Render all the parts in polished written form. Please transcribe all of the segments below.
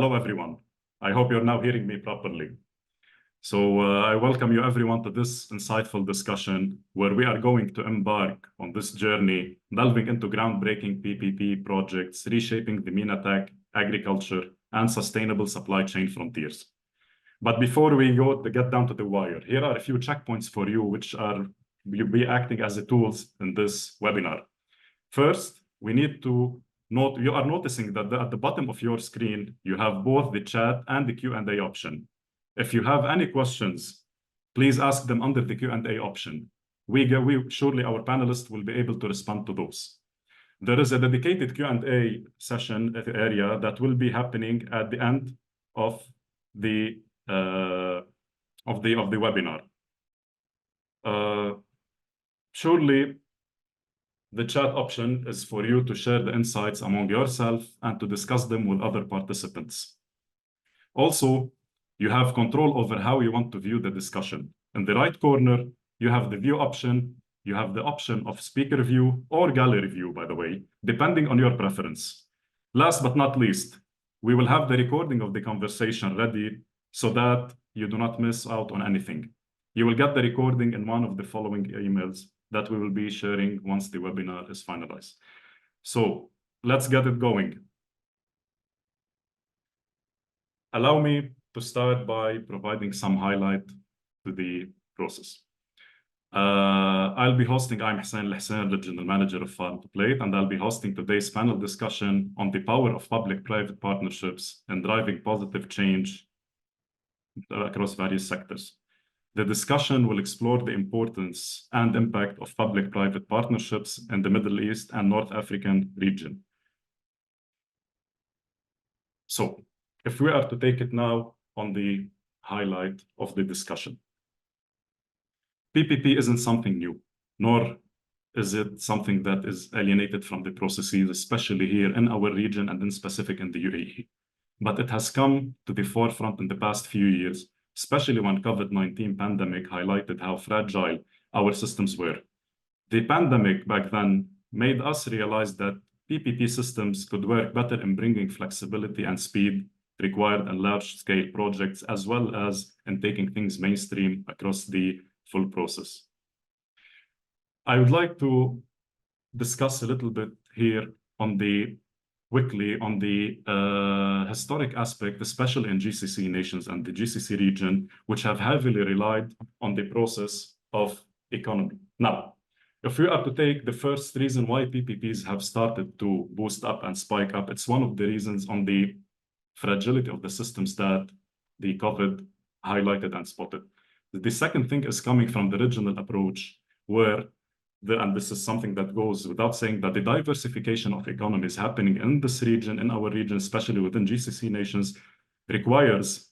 Hello, everyone. I hope you're now hearing me properly. So I welcome you everyone to this insightful discussion where we are going to embark on this journey, delving into groundbreaking PPP projects, reshaping the MENA tech, agriculture, and sustainable supply chain frontiers. But before we get down to the wire, here are a few checkpoints for you, which will be acting as the tools in this webinar. First, we need to note, you are noticing that at the bottom of your screen, you have both the chat and the Q&A option. If you have any questions, please ask them under the Q&A option. Surely our panelists will be able to respond to those. There is a dedicated Q&A session area that will be happening at the end of the webinar. Surely, the chat option is for you to share the insights among yourself and to discuss them with other participants. Also, you have control over how you want to view the discussion. In the right corner, you have the view option. You have the option of speaker view or gallery view, by the way, depending on your preference. Last but not least, we will have the recording of the conversation ready so that you do not miss out on anything. You will get the recording in one of the following emails that we will be sharing once the webinar is finalized. So let's get it going. Allow me to start by providing some highlight to the process. I'll be hosting, I'm Hussein Al-Hussein, the General Manager of Farm to Plate, and I'll be hosting today's panel discussion on the power of public-private partnerships in driving positive change across various sectors. The discussion will explore the importance and impact of public-private partnerships in the Middle East and North African region. So, if we are to take it now on the highlight of the discussion. PPP isn't something new, nor is it something that is alienated from the processes, especially here in our region and in specific in the UAE. But it has come to the forefront in the past few years, especially when COVID-19 pandemic highlighted how fragile our systems were. The pandemic back then made us realize that PPP systems could work better in bringing flexibility and speed required in large-scale projects, as well as in taking things mainstream across the full process. I would like to discuss a little bit here quickly on the historic aspect, especially in GCC nations and the GCC region, which have heavily relied on the process of economy. Now, if we are to take the first reason why PPPs have started to boost up and spike up, it's one of the reasons on the fragility of the systems that the COVID highlighted and spotted. The second thing is coming from the regional approach, where and this is something that goes without saying, that the diversification of economies happening in this region, in our region, especially within GCC nations, requires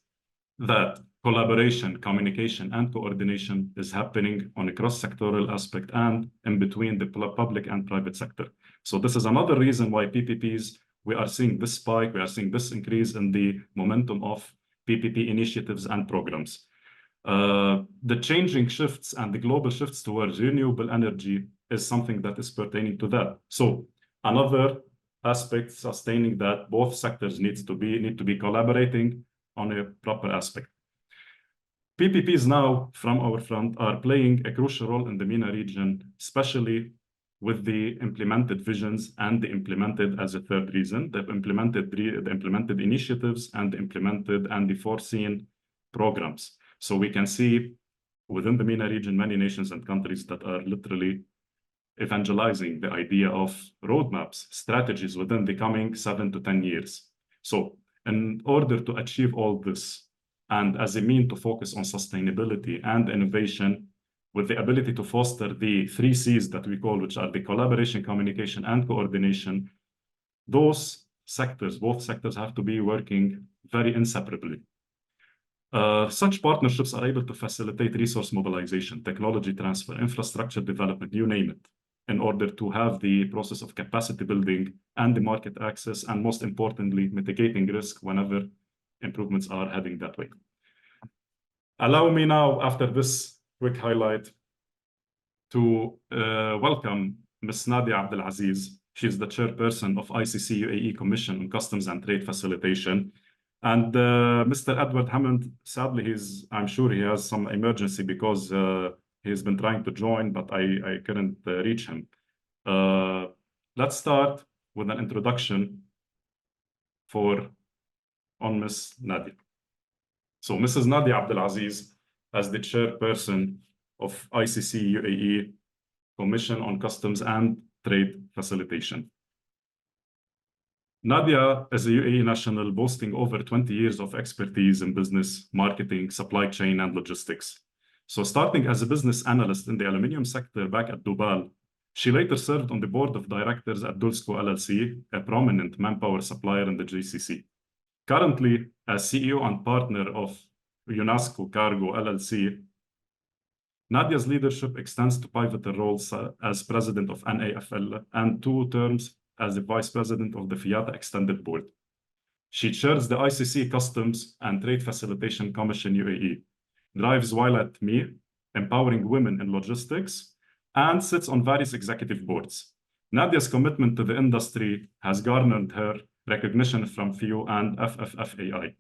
that collaboration, communication, and coordination is happening on a cross-sectoral aspect and in between the public and private sector. So this is another reason why PPPs, we are seeing this spike, we are seeing this increase in the momentum of PPP initiatives and programs. The changing shifts and the global shifts towards renewable energy is something that is pertaining to that. So another aspect sustaining that both sectors need to be collaborating on a proper aspect. PPPs now from our front are playing a crucial role in the MENA region, especially with the implemented visions and the implemented, as a third reason, the implemented initiatives and the foreseen programs. So we can see within the MENA region, many nations and countries that are literally evangelizing the idea of roadmaps, strategies within the coming 7 to 10 years. So in order to achieve all this, and as a mean to focus on sustainability and innovation, with the ability to foster the 3 C's that we call, which are the collaboration, communication, and coordination, those sectors, both sectors have to be working very inseparably. Such partnerships are able to facilitate resource mobilization, technology transfer, infrastructure development, you name it, in order to have the process of capacity building and the market access, and most importantly, mitigating risk whenever improvements are heading that way. Allow me now, after this quick highlight, to welcome Ms. Nadia Abdul Aziz. She's the chairperson of ICC UAE Commission on Customs and Trade Facilitation. And Mr. Edward Hamod, sadly, I'm sure he has some emergency because he's been trying to join, but I couldn't reach him. Let's start with an introduction on Miss Nadia. So Mrs. Nadia Abdul Aziz, as the chairperson of ICC UAE Commission on Customs and Trade Facilitation. Nadia is a UAE national boasting over 20 years of expertise in business, marketing, supply chain, and logistics. So starting as a business analyst in the aluminium sector back at Dubai, she later served on the board of directors at Dulsco LLC, a prominent manpower supplier in the GCC. Currently, as CEO and partner of UNESCO Cargo LLC, Nadia's leadership extends to pivotal roles as president of NAFL and 2 terms as the vice president of the FIATA Extended Board. She chairs the ICC Customs and Trade Facilitation Commission UAE, drives While at Me, empowering women in logistics, and sits on various executive boards. Nadia's commitment to the industry has garnered her recognition from FIU and FFFAI.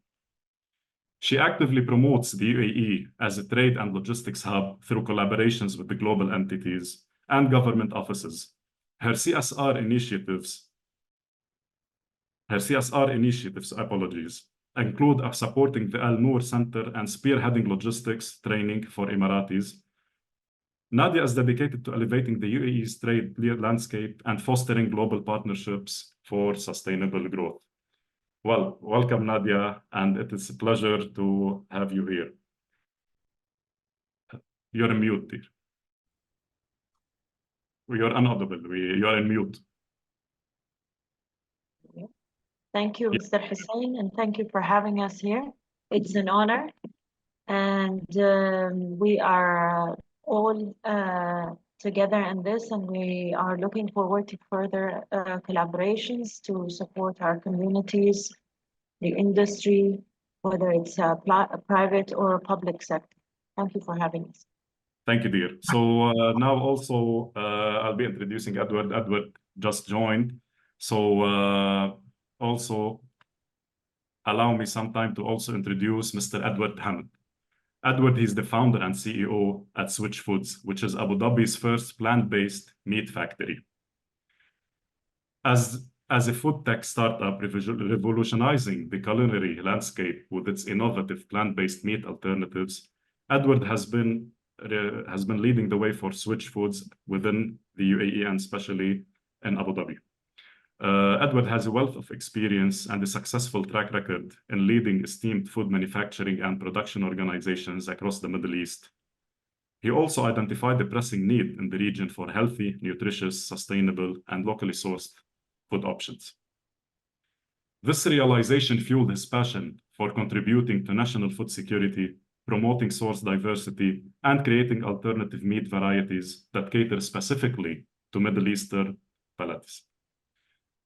She actively promotes the UAE as a trade and logistics hub through collaborations with the global entities and government offices. Her CSR initiatives, include supporting the Al Noor Center and spearheading logistics training for Emiratis. Nadia is dedicated to elevating the UAE's trade landscape and fostering global partnerships for sustainable growth. Well, welcome, Nadia, and it is a pleasure to have you here. You're in mute, dear. You're inaudible. You're in mute. Thank you, Mr. Hussein, and thank you for having us here. It's an honor, and we are all together in this, and we are looking forward to further collaborations to support our communities, the industry, whether it's a private or a public sector. Thank you for having us. Thank you, dear. So now also I'll be introducing Edward. Edward just joined. So also allow me some time to also introduce Mr. Edward Hamod. Edward, he's the founder and CEO at Switchfoods, which is Abu Dhabi's first plant-based meat factory. As a food tech startup revolutionizing the culinary landscape with its innovative plant-based meat alternatives, Edward has been leading the way for Switchfoods within the UAE and especially in Abu Dhabi. Edward has a wealth of experience and a successful track record in leading esteemed food manufacturing and production organizations across the Middle East. He also identified the pressing need in the region for healthy, nutritious, sustainable, and locally sourced food options. This realization fueled his passion for contributing to national food security, promoting source diversity, and creating alternative meat varieties that cater specifically to Middle Eastern palates.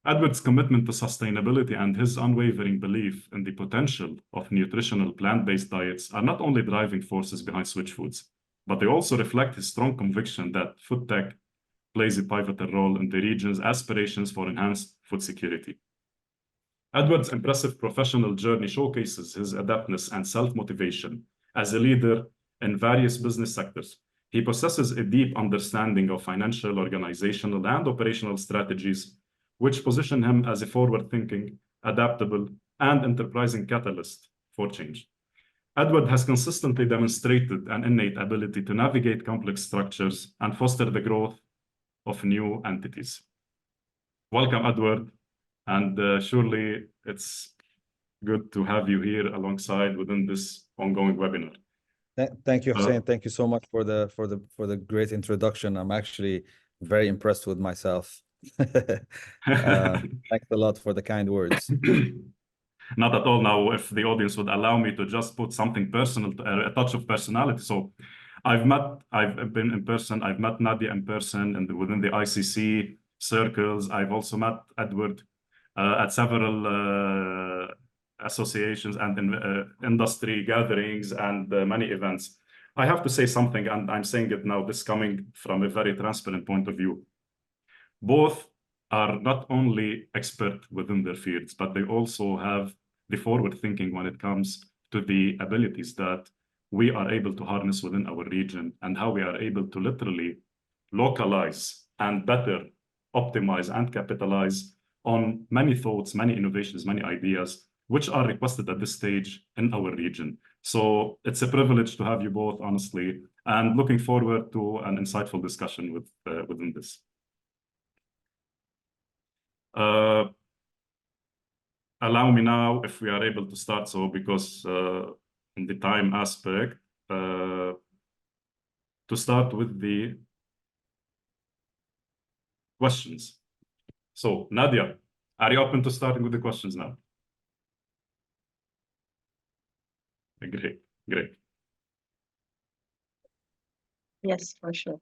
Edward's commitment to sustainability and his unwavering belief in the potential of nutritional plant-based diets are not only driving forces behind Switchfoods, but they also reflect his strong conviction that food tech plays a pivotal role in the region's aspirations for enhanced food security. Edward's impressive professional journey showcases his adeptness and self-motivation as a leader in various business sectors. He possesses a deep understanding of financial, organizational, and operational strategies, which position him as a forward-thinking, adaptable, and enterprising catalyst for change. Edward has consistently demonstrated an innate ability to navigate complex structures and foster the growth of new entities. Welcome, Edward, and surely it's good to have you here alongside within this ongoing webinar. Thank you, Hussein. Thank you so much for the great introduction. I'm actually very impressed with myself. Thanks a lot for the kind words. Not at all. Now, if the audience would allow me to just put something personal, a touch of personality. So I've been in person, I've met Nadia in person and within the ICC circles. I've also met Edward at several associations and industry gatherings and many events. I have to say something, and I'm saying it now, this coming from a very transparent point of view. Both are not only expert within their fields, but they also have the forward thinking when it comes to the abilities that we are able to harness within our region and how we are able to literally localize and better optimize and capitalize on many thoughts, many innovations, many ideas, which are requested at this stage in our region. So it's a privilege to have you both, honestly, and looking forward to an insightful discussion within this. Allow me now, if we are able to start, so because in the time aspect, to start with the questions. So Nadia, are you open to starting with the questions now? Great, great. Yes, for sure.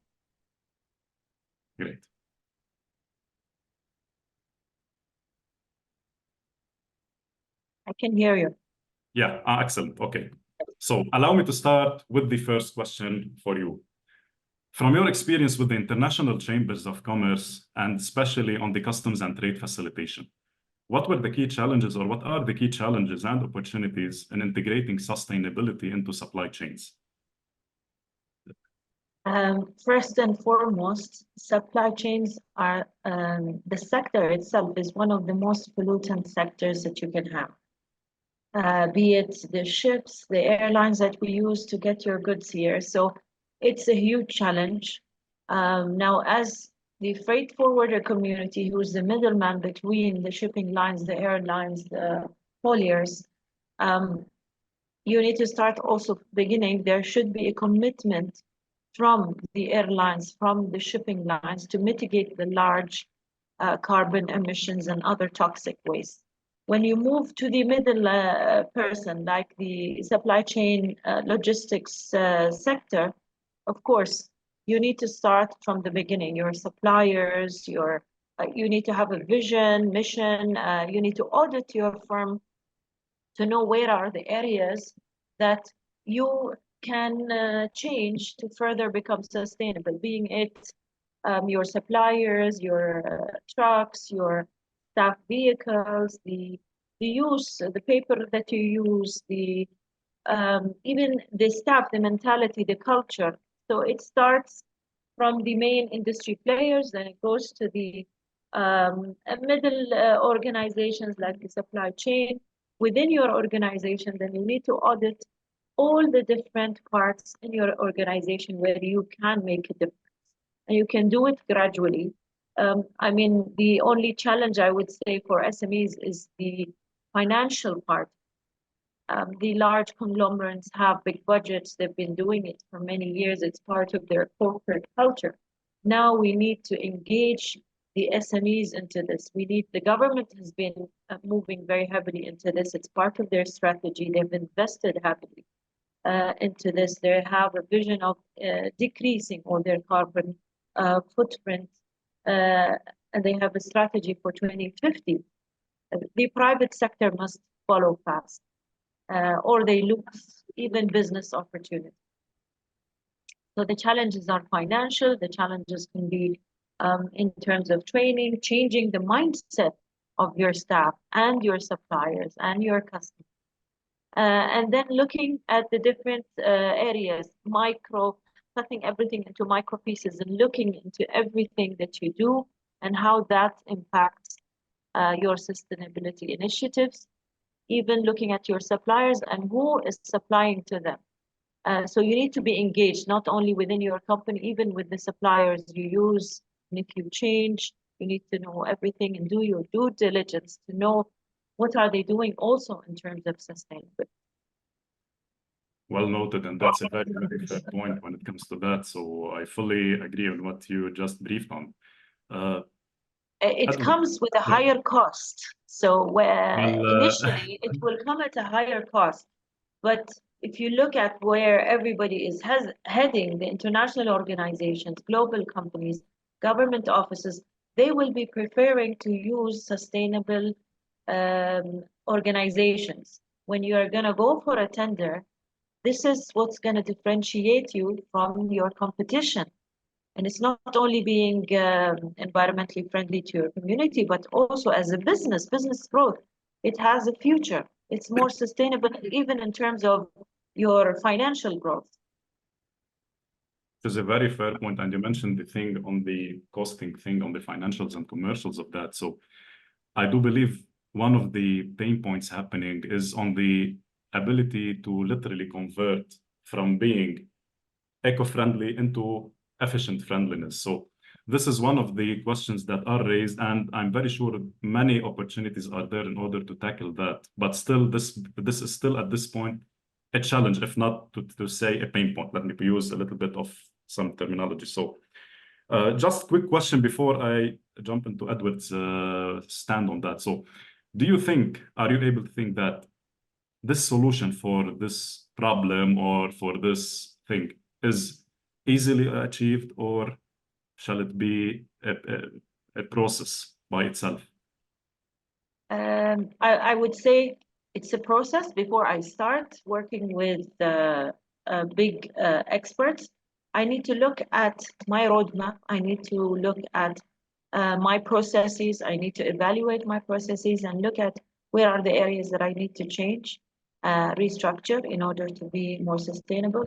Great. I can hear you. Yeah, excellent. Okay. So allow me to start with the first question for you. From your experience with the international chambers of commerce, and especially on the customs and trade facilitation, what were the key challenges, or what are the key challenges and opportunities in integrating sustainability into supply chains? First and foremost, supply chains are, the sector itself is one of the most pollutant sectors that you can have. Be it the ships, the airlines that we use to get your goods here. So it's a huge challenge. Now, as the freight forwarder community, who's the middleman between the shipping lines, the airlines, the hauliers, you need to start also beginning. There should be a commitment from the airlines, from the shipping lines, to mitigate the large carbon emissions and other toxic waste. When you move to the middle person, like the supply chain logistics sector, of course, you need to start from the beginning. Your suppliers, you need to have a vision, mission. You need to audit your firm to know where are the areas that you can change to further become sustainable, being it your suppliers, your trucks, your staff vehicles, the use, the paper that you use, the even the staff, the mentality, the culture. So it starts from the main industry players, then it goes to the middle organizations like the supply chain. Within your organization, then you need to audit all the different parts in your organization where you can make a difference. And you can do it gradually. I mean, the only challenge I would say for SMEs is the financial part. The large conglomerates have big budgets. They've been doing it for many years. It's part of their corporate culture. Now we need to engage the SMEs into this. The government has been moving very heavily into this. It's part of their strategy. They've invested heavily into this. They have a vision of decreasing all their carbon footprint, and they have a strategy for 2050. The private sector must follow fast, or they lose even business opportunities. So the challenges are financial. The challenges can be in terms of training, changing the mindset of your staff and your suppliers and your customers. And then looking at the different areas, cutting everything into micro pieces and looking into everything that you do and how that impacts your sustainability initiatives, even looking at your suppliers and who is supplying to them. So you need to be engaged, not only within your company, even with the suppliers you use. And if you change, you need to know everything and do your due diligence to know what are they doing also in terms of sustainability. Well noted, and that's a very, very fair point when it comes to that. So I fully agree on what you just briefed on. It comes with a higher cost. So initially, it will come at a higher cost. But if you look at where everybody is heading, the international organizations, global companies, government offices, they will be preferring to use sustainable organizations. When you are going to go for a tender, this is what's going to differentiate you from your competition. And it's not only being environmentally friendly to your community, but also as a business growth. it has a future. It's more sustainable, even in terms of your financial growth. It's a very fair point, and you mentioned the thing on the costing thing on the financials and commercials of that. So I do believe one of the pain points happening is on the ability to literally convert from being eco-friendly into efficient friendliness. So this is one of the questions that are raised, and I'm very sure many opportunities are there in order to tackle that. But still, this is still at this point a challenge, if not to say a pain point. Let me use a little bit of some terminology. So just quick question before I jump into Edward's stand on that. So are you able to think that this solution for this problem or for this thing is easily achieved, or shall it be a process by itself? I would say it's a process. Before I start working with big experts, I need to look at my roadmap. I need to look at my processes. I need to evaluate my processes and look at where are the areas that I need to change, restructure in order to be more sustainable,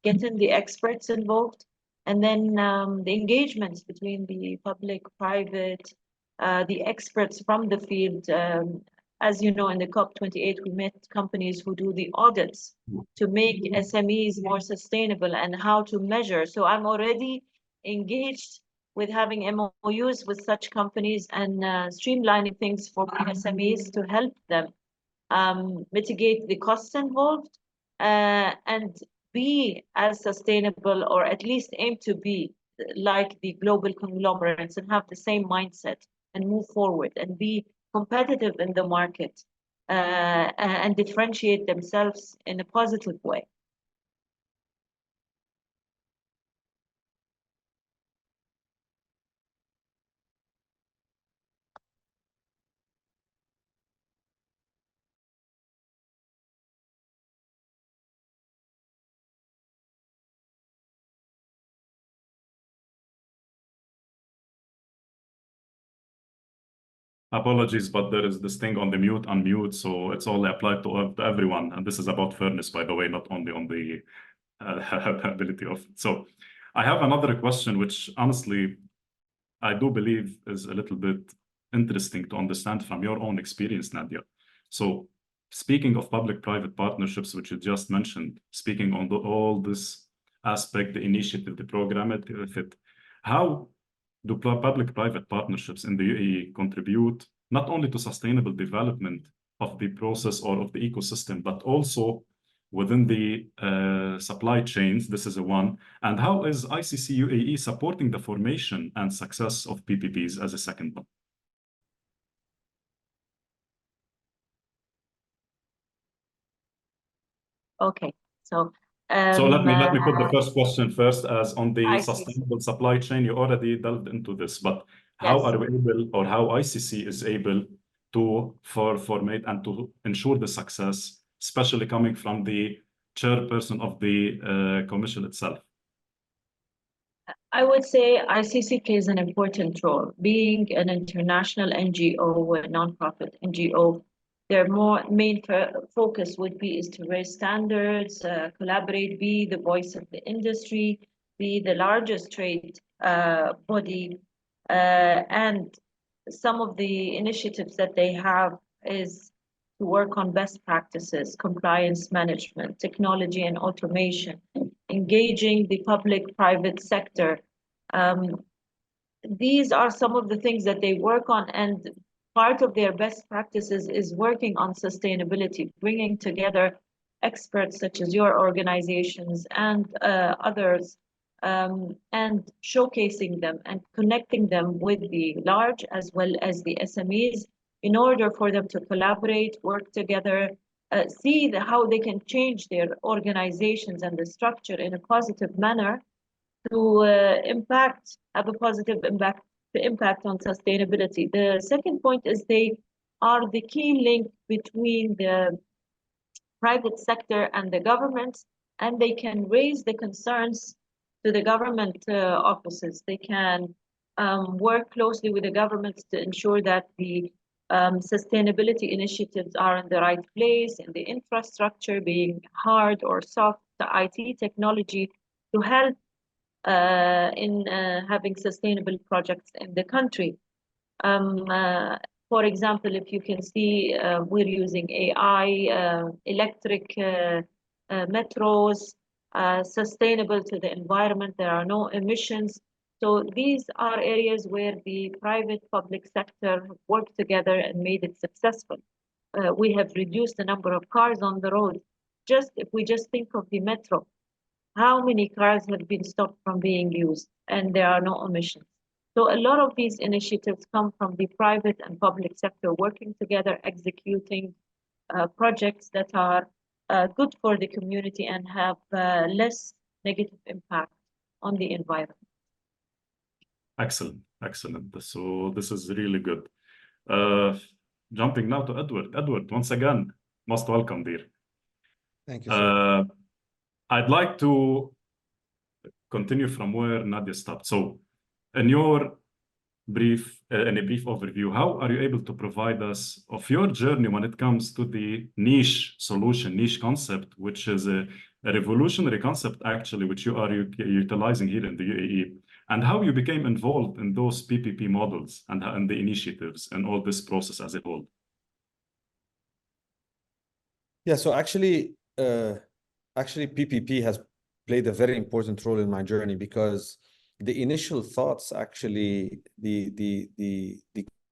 getting the experts involved, and then the engagements between the public, private, the experts from the field. As you know, in the COP28, we met companies who do the audits to make SMEs more sustainable and how to measure. So I'm already engaged with having MOUs with such companies and streamlining things for SMEs to help them mitigate the costs involved and be as sustainable, or at least aim to be like the global conglomerates and have the same mindset and move forward and be competitive in the market and differentiate themselves in a positive way. Apologies, but there is this thing on the mute, unmute, so it's all applied to everyone. And this is about fairness, by the way, not only on the ability of it. So I have another question, which honestly, I do believe is a little bit interesting to understand from your own experience, Nadia. So speaking of public-private partnerships, which you just mentioned, speaking on all this aspect, the initiative, the program, how do public-private partnerships in the UAE contribute not only to sustainable development of the process or of the ecosystem, but also within the supply chains? This is a one. And how is ICC UAE supporting the formation and success of PPPs as a second one? Okay, so let me put the first question first, as on the I see. sustainable supply chain. You already delved into this, but how Yes. are we able, or how ICC is able to formate and to ensure the success, especially coming from the chairperson of the commission itself? I would say ICC plays an important role. Being an international NGO, a nonprofit NGO, their main focus would be is to raise standards, collaborate, be the voice of the industry, be the largest trade body, and some of the initiatives that they have is to work on best practices, compliance management, technology and automation, engaging the public-private sector. These are some of the things that they work on, and part of their best practices is working on sustainability, bringing together experts such as your organizations and others, and showcasing them and connecting them with the large as well as the SMEs in order for them to collaborate, work together, see how they can change their organizations and the structure in a positive manner to have a positive impact on sustainability. The second point is they are the key link between the private sector and the government, and they can raise the concerns to the government offices. They can work closely with the government to ensure that the Sustainability initiatives are in the right place, in the infrastructure being hard or soft, the IT technology to help in having sustainable projects in the country. For example, if you can see, we're using AI, electric metros, sustainable to the environment. There are no emissions. So these are areas where the private public sector have worked together and made it successful. We have reduced the number of cars on the road. Just if we just think of the metro, how many cars have been stopped from being used and there are no emissions. So a lot of these initiatives come from the private and public sector working together, executing projects that are good for the community and have less negative impact on the environment. Excellent, excellent. So this is really good. Jumping now to Edward. Edward, once again, most welcome, dear. Thank you, sir. I'd like to continue from where Nadia stopped. So in your brief overview, how are you able to provide us of your journey when it comes to the niche solution, niche concept, which is a revolutionary concept, actually, which you are utilizing here in the UAE, and how you became involved in those PPP models and the initiatives and all this process as a whole? Yeah, so actually PPP has played a very important role in my journey, because the initial thoughts, actually, the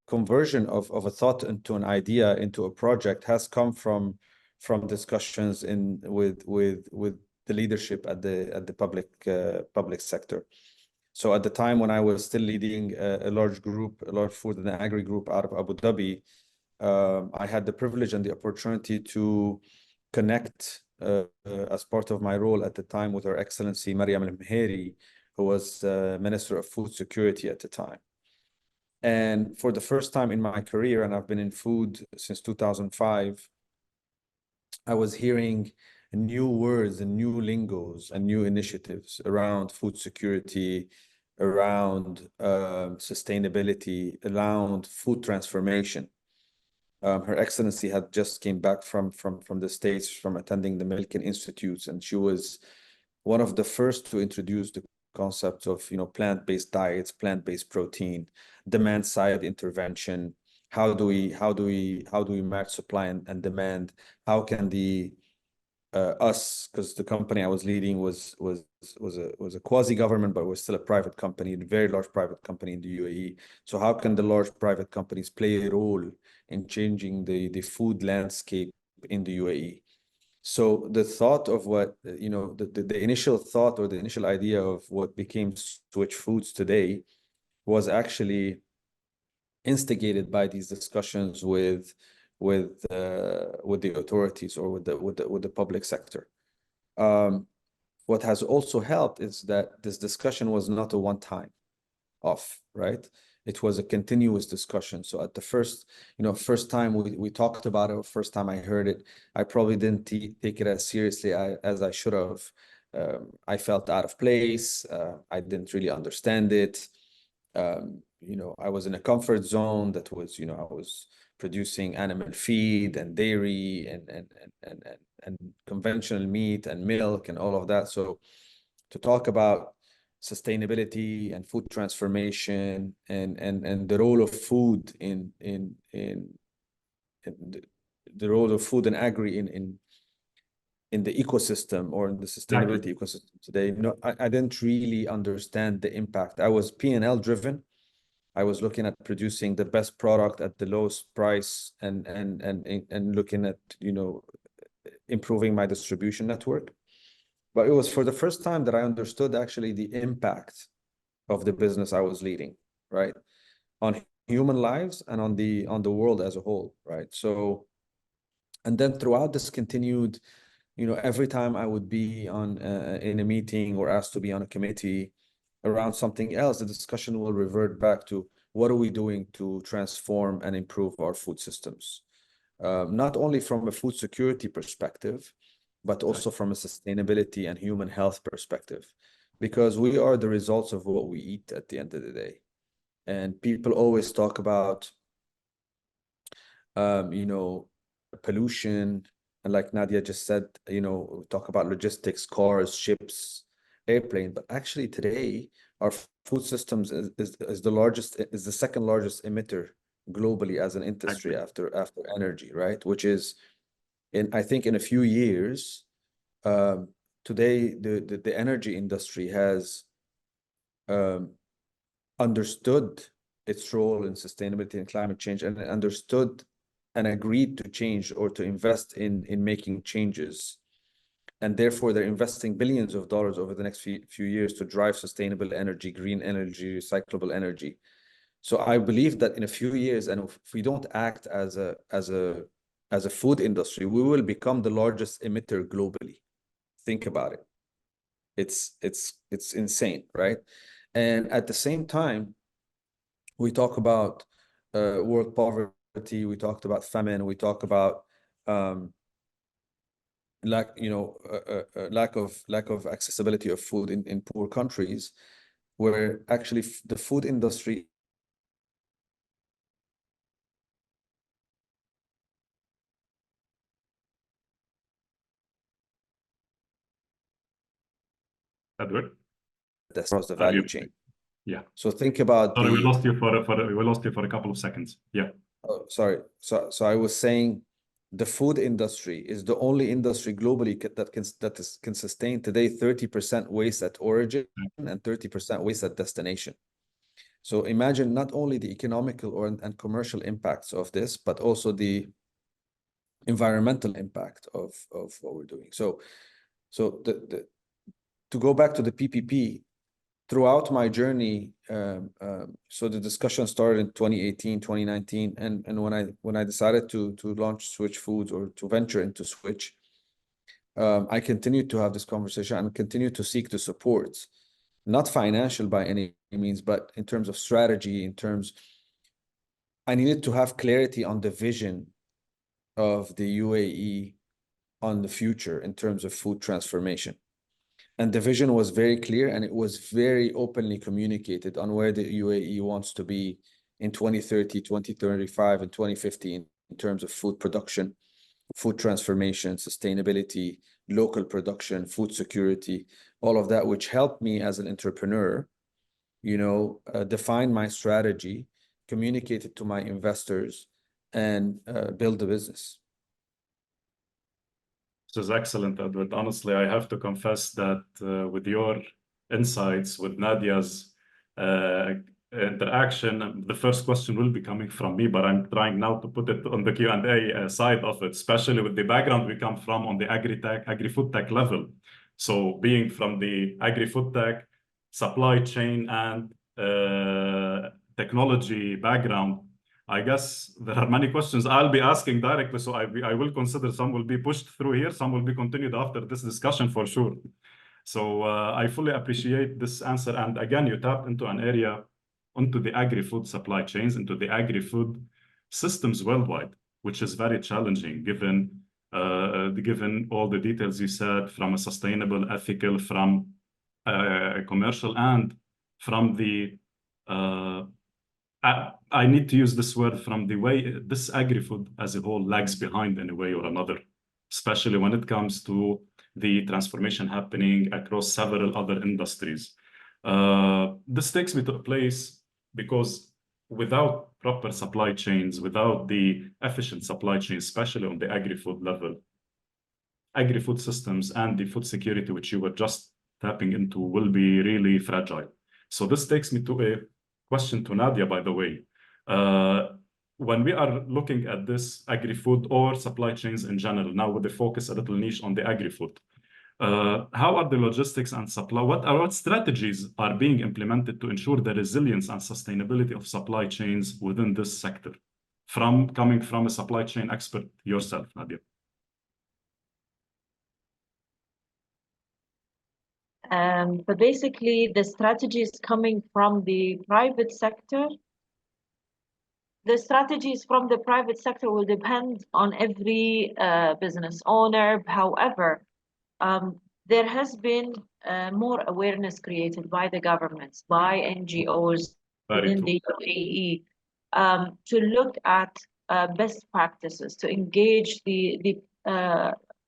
conversion of a thought into an idea into a project has come from discussions with the leadership at the public sector. So at the time when I was still leading a large food and agri group out of Abu Dhabi, I had the privilege and the opportunity to connect as part of my role at the time with Her Excellency Mariam Al-Meheri, who was Minister of Food Security at the time. And for the first time in my career, and I've been in food since 2005, I was hearing new words and new lingos and new initiatives around food security, around sustainability, around food transformation. Her Excellency had just came back from the States, from attending the Milken Institutes, and she was one of the first to introduce the concept of, plant-based diets, plant-based protein, demand-side intervention. How do we match supply and demand? How can us, because the company I was leading was a quasi-government, but was still a private company, a very large private company in the UAE. So how can the large private companies play a role in changing the food landscape in the UAE? So the thought of what, the initial thought, or the initial idea of what became Switchfoods today, was actually instigated by these discussions with the authorities, or with the public sector. What has also helped is that this discussion was not a one-time off, right? It was a continuous discussion. So at the first time we talked about it, or first time I heard it, I probably didn't take it as seriously as I should have. I felt out of place. I didn't really understand it. I was in a comfort zone that was, I was producing animal feed and dairy and conventional meat and milk and all of that. So to talk about sustainability and food transformation and the role of food in the role of food and agri in the ecosystem, or in the sustainability ecosystem today, I didn't really understand the impact. I was P&L driven. I was looking at producing the best product at the lowest price, and looking at, improving my distribution network. But it was for the first time that I understood actually the impact of the business I was leading, right, on human lives and on the world as a whole, right? So, and then throughout this continued, every time I would be in a meeting or asked to be on a committee around something else, the discussion will revert back to what are we doing to transform and improve our food systems, not only from a food security perspective, but also from a sustainability and human health perspective, because we are the results of what we eat at the end of the day. And people always talk about you know, pollution, and like Nadia just said, you know, we talk about logistics, cars, ships, airplane, but actually today our food systems is the second largest emitter globally as an industry after energy, right? Which is, I think in a few years, today the energy industry has understood its role in sustainability and climate change, and understood and agreed to change or to invest in making changes. And therefore, they're investing billions of dollars over the next few years to drive sustainable energy, green energy, recyclable energy. So I believe that in a few years, and if we don't act as a food industry, we will become the largest emitter globally. Think about it. It's insane, right? And at the same time, we talk about world poverty, we talked about famine, we talk about lack of accessibility of food in poor countries, where actually the food industry Edward? that's across the value chain. Yeah. So think about Sorry, we lost you for a couple of seconds. Yeah. Oh, sorry. So I was saying the food industry is the only industry globally that can sustain today 30% waste at origin and 30% waste at destination. So imagine not only the economical and commercial impacts of this, but also the environmental impact of what we're doing. So to go back to the PPP, throughout my journey, so the discussion started in 2018, 2019, and when I decided to launch Switchfoods or to venture into Switch, I continued to have this conversation and continue to seek the support, not financial by any means, but in terms of strategy, I needed to have clarity on the vision of the UAE on the future in terms of food transformation. And the vision was very clear, and it was very openly communicated on where the UAE wants to be in 2030, 2035, and 2050 in terms of food production, food transformation, sustainability, local production, food security, all of that, which helped me as an entrepreneur, define my strategy, communicate it to my investors, and build the business. This is excellent, Edward. Honestly, I have to confess that with your insights, with Nadia's interaction, the first question will be coming from me, but I'm trying now to put it on the Q&A side of it, especially with the background we come from on the agri-food tech level. So being from the agri-food tech, supply chain, and technology background, I guess there are many questions I'll be asking directly, so I will consider some will be pushed through here, some will be continued after this discussion for sure. So I fully appreciate this answer. And again, you tapped into an area, onto the agri-food supply chains, into the agri-food systems worldwide, which is very challenging given all the details you said, from a sustainable, ethical, from commercial, and from the I need to use this word, from the way this agri-food as a whole lags behind in a way or another, especially when it comes to the transformation happening across several other industries. This takes me to a place because without proper supply chains, without the efficient supply chain, especially on the agri-food level, agri-food systems and the food security, which you were just tapping into, will be really fragile. So this takes me to a question to Nadia, by the way. When we are looking at this agri-food or supply chains in general, now with the focus a little niche on the agri-food, how are the logistics and supply, what strategies are being implemented to ensure the resilience and sustainability of supply chains within this sector? Coming from a supply chain expert yourself, Nadia. But basically, the strategy is coming from the private sector. The strategies from the private sector will depend on every business owner. However, there has been more awareness created by the governments, by NGOs within the UAE, to look at best practices, to engage the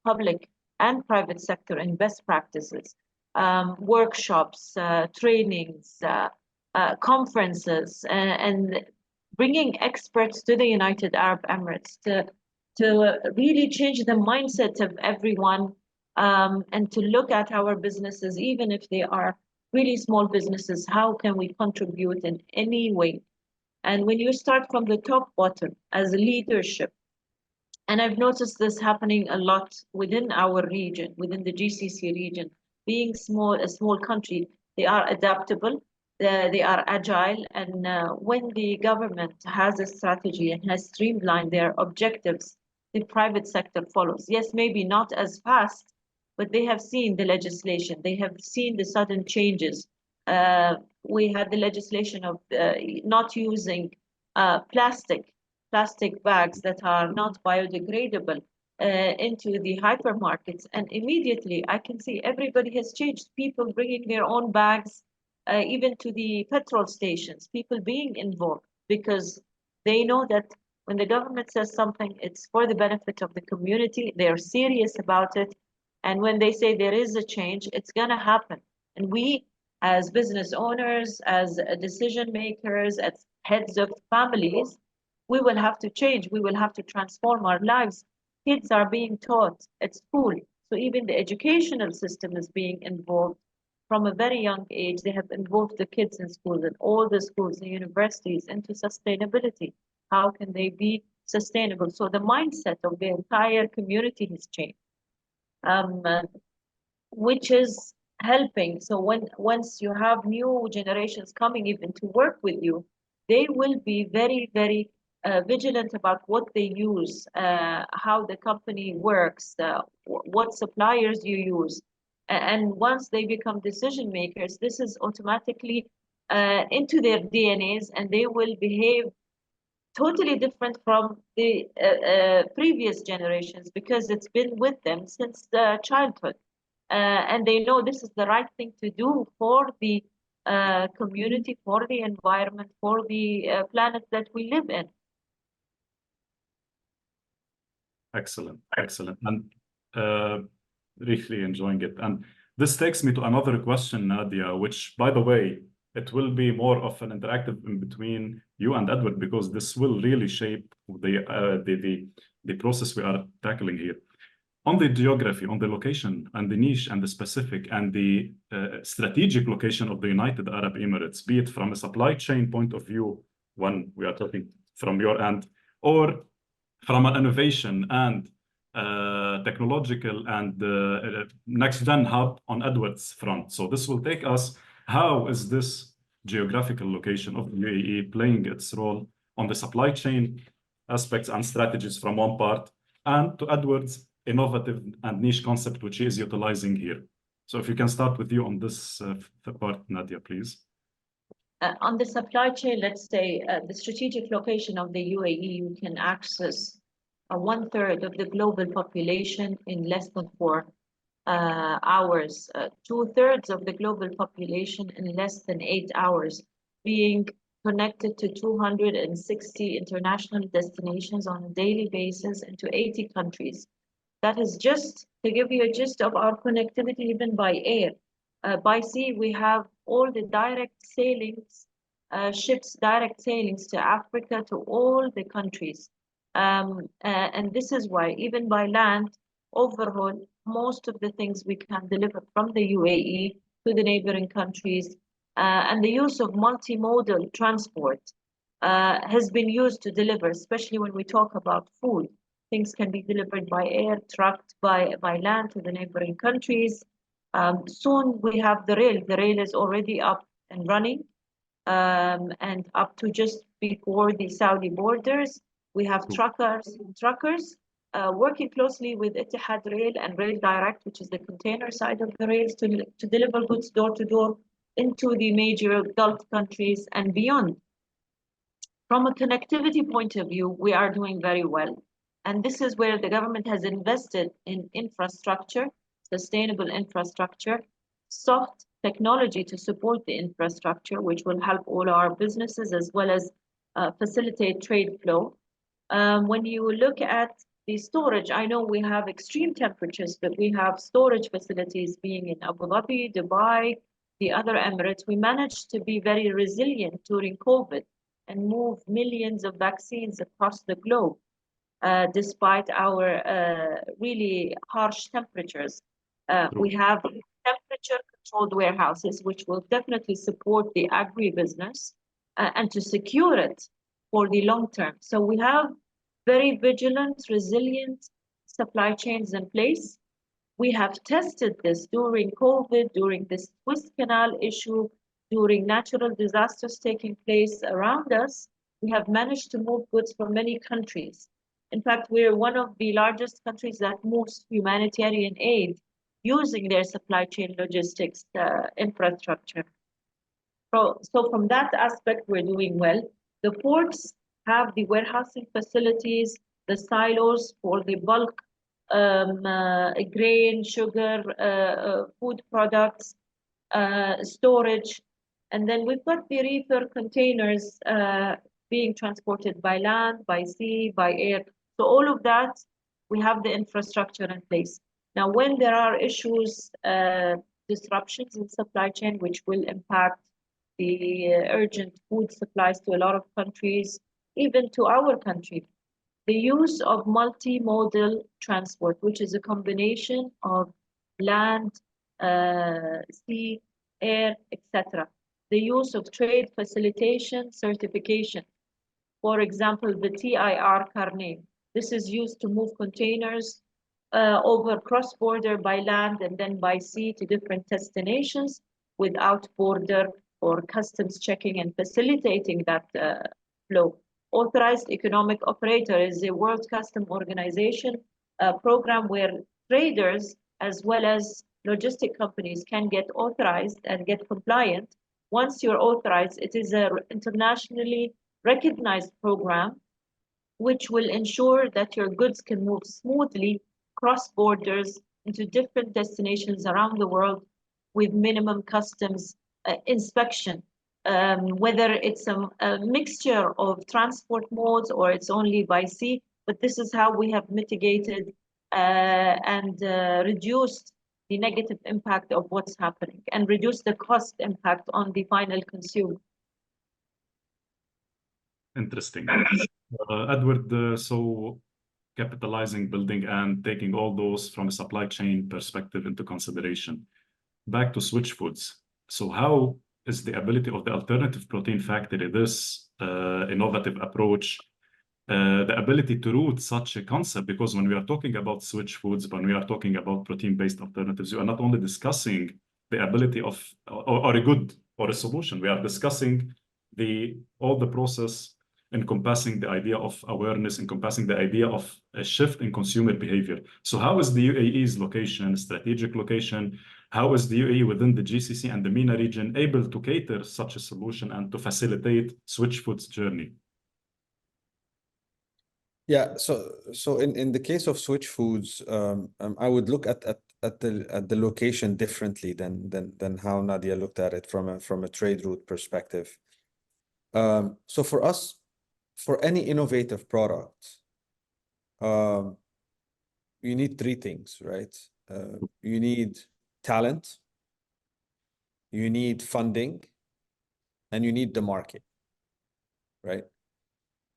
public and private sector in best practices, workshops, trainings, conferences, and bringing experts to the United Arab Emirates to really change the mindset of everyone, and to look at our businesses, even if they are really small businesses, how can we contribute in any way? And when you start from the top bottom as a leadership, and I've noticed this happening a lot within our region, within the GCC region, being a small country, they are adaptable, they are agile, and when the government has a strategy and has streamlined their objectives, the private sector follows. Yes, maybe not as fast, but they have seen the legislation, they have seen the sudden changes. We had the legislation of not using plastic bags that are not biodegradable into the hypermarkets, and immediately I can see everybody has changed. People bringing their own bags, even to the petrol stations, people being involved, because they know that when the government says something, it's for the benefit of the community. They're serious about it, and when they say there is a change, it's going to happen. And we, as business owners, as decision makers, as heads of families, we will have to change. We will have to transform our lives. Kids are being taught at school. So even the educational system is being involved from a very young age. They have involved the kids in schools, and all the schools and universities, into sustainability. How can they be sustainable? So the mindset of the entire community has changed, which is helping. So once you have new generations coming even to work with you, they will be very, very vigilant about what they use, how the company works, what suppliers you use. And once they become decision makers, this is automatically into their DNAs, and they will behave totally different from the previous generations, because it's been with them since childhood. And they know this is the right thing to do for the community, for the environment, for the planet that we live in. Excellent, excellent. And really enjoying it. And this takes me to another question, Nadia, which, by the way, it will be more of an interactive in between you and Edward, because this will really shape the process we are tackling here. On the geography, on the location and the niche and the specific and the strategic location of the United Arab Emirates, be it from a supply chain point of view, when we are talking from your end, or from an innovation and technological and next-gen hub on Edward's front. So this will take us, how is this geographical location of the UAE playing its role on the supply chain aspects and strategies from one part, and to Edward's innovative and niche concept, which he is utilizing here. So if you can start with you on this part, Nadia, please. On the supply chain, let's say the strategic location of the UAE, you can access 1/3 of the global population in less than 4 hours, 2/3 of the global population in less than 8 hours, being connected to 260 international destinations on a daily basis into 80 countries. That is just to give you a gist of our connectivity, even by air. By sea, we have all the direct sailings, ships, direct sailings to Africa, to all the countries. And this is why, even by land, overall, most of the things we can deliver from the UAE to the neighboring countries, and the use of multimodal transport has been used to deliver, especially when we talk about food. Things can be delivered by air, trucked by land to the neighboring countries. Soon we have the rail. The rail is already up and running, and up to just before the Saudi borders. We have truckers working closely with Etihad Rail and Rail Direct, which is the container side of the rails, to deliver goods door to door into the major Gulf countries and beyond. From a connectivity point of view, we are doing very well. And this is where the government has invested in infrastructure, sustainable infrastructure, soft technology to support the infrastructure, which will help all our businesses as well as facilitate trade flow. When you look at the storage, I know we have extreme temperatures, but we have storage facilities being in Abu Dhabi, Dubai, the other Emirates. We managed to be very resilient during COVID and move millions of vaccines across the globe, despite our really harsh temperatures. We have temperature-controlled warehouses, which will definitely support the agribusiness and to secure it for the long term. So we have very vigilant, resilient supply chains in place. We have tested this during COVID, during this Suez Canal issue, during natural disasters taking place around us. We have managed to move goods from many countries. In fact, we're one of the largest countries that moves humanitarian aid using their supply chain logistics infrastructure. So from that aspect, we're doing well. The ports have the warehousing facilities, the silos for the bulk grain, sugar, food products, storage. And then we've got the reefer containers being transported by land, by sea, by air. So all of that, we have the infrastructure in place. Now, when there are issues, disruptions in supply chain, which will impact the urgent food supplies to a lot of countries, even to our country, the use of multimodal transport, which is a combination of land, sea, air, etc. The use of trade facilitation certification. For example, the TIR carnet. This is used to move containers over cross-border by land and then by sea to different destinations without border or customs checking and facilitating that flow. Authorized economic operator is a World Customs Organization program where traders as well as logistic companies can get authorized and get compliant. Once you're authorized, it is an internationally recognized program which will ensure that your goods can move smoothly cross borders into different destinations around the world with minimum customs inspection. Whether it's a mixture of transport modes or it's only by sea, but this is how we have mitigated and reduced the negative impact of what's happening and reduce the cost impact on the final consumer. Interesting. Edward, so capitalizing, building, and taking all those from a supply chain perspective into consideration. Back to Switchfoods. So how is the ability of the alternative protein factory, this innovative approach, the ability to root such a concept? Because when we are talking about Switchfoods, when we are talking about protein-based alternatives, you are not only discussing the ability of, or a good, or a solution, we are discussing all the process encompassing the idea of awareness, encompassing the idea of a shift in consumer behavior. So how is the UAE's location, strategic location, how is the UAE within the GCC and the MENA region able to cater such a solution and to facilitate Switchfoods' journey? Yeah, so in the case of Switchfoods, I would look at the location differently than how Nadia looked at it from a trade route perspective. So for us, for any innovative product, you need three things, right? You need talent, you need funding, and you need the market, right?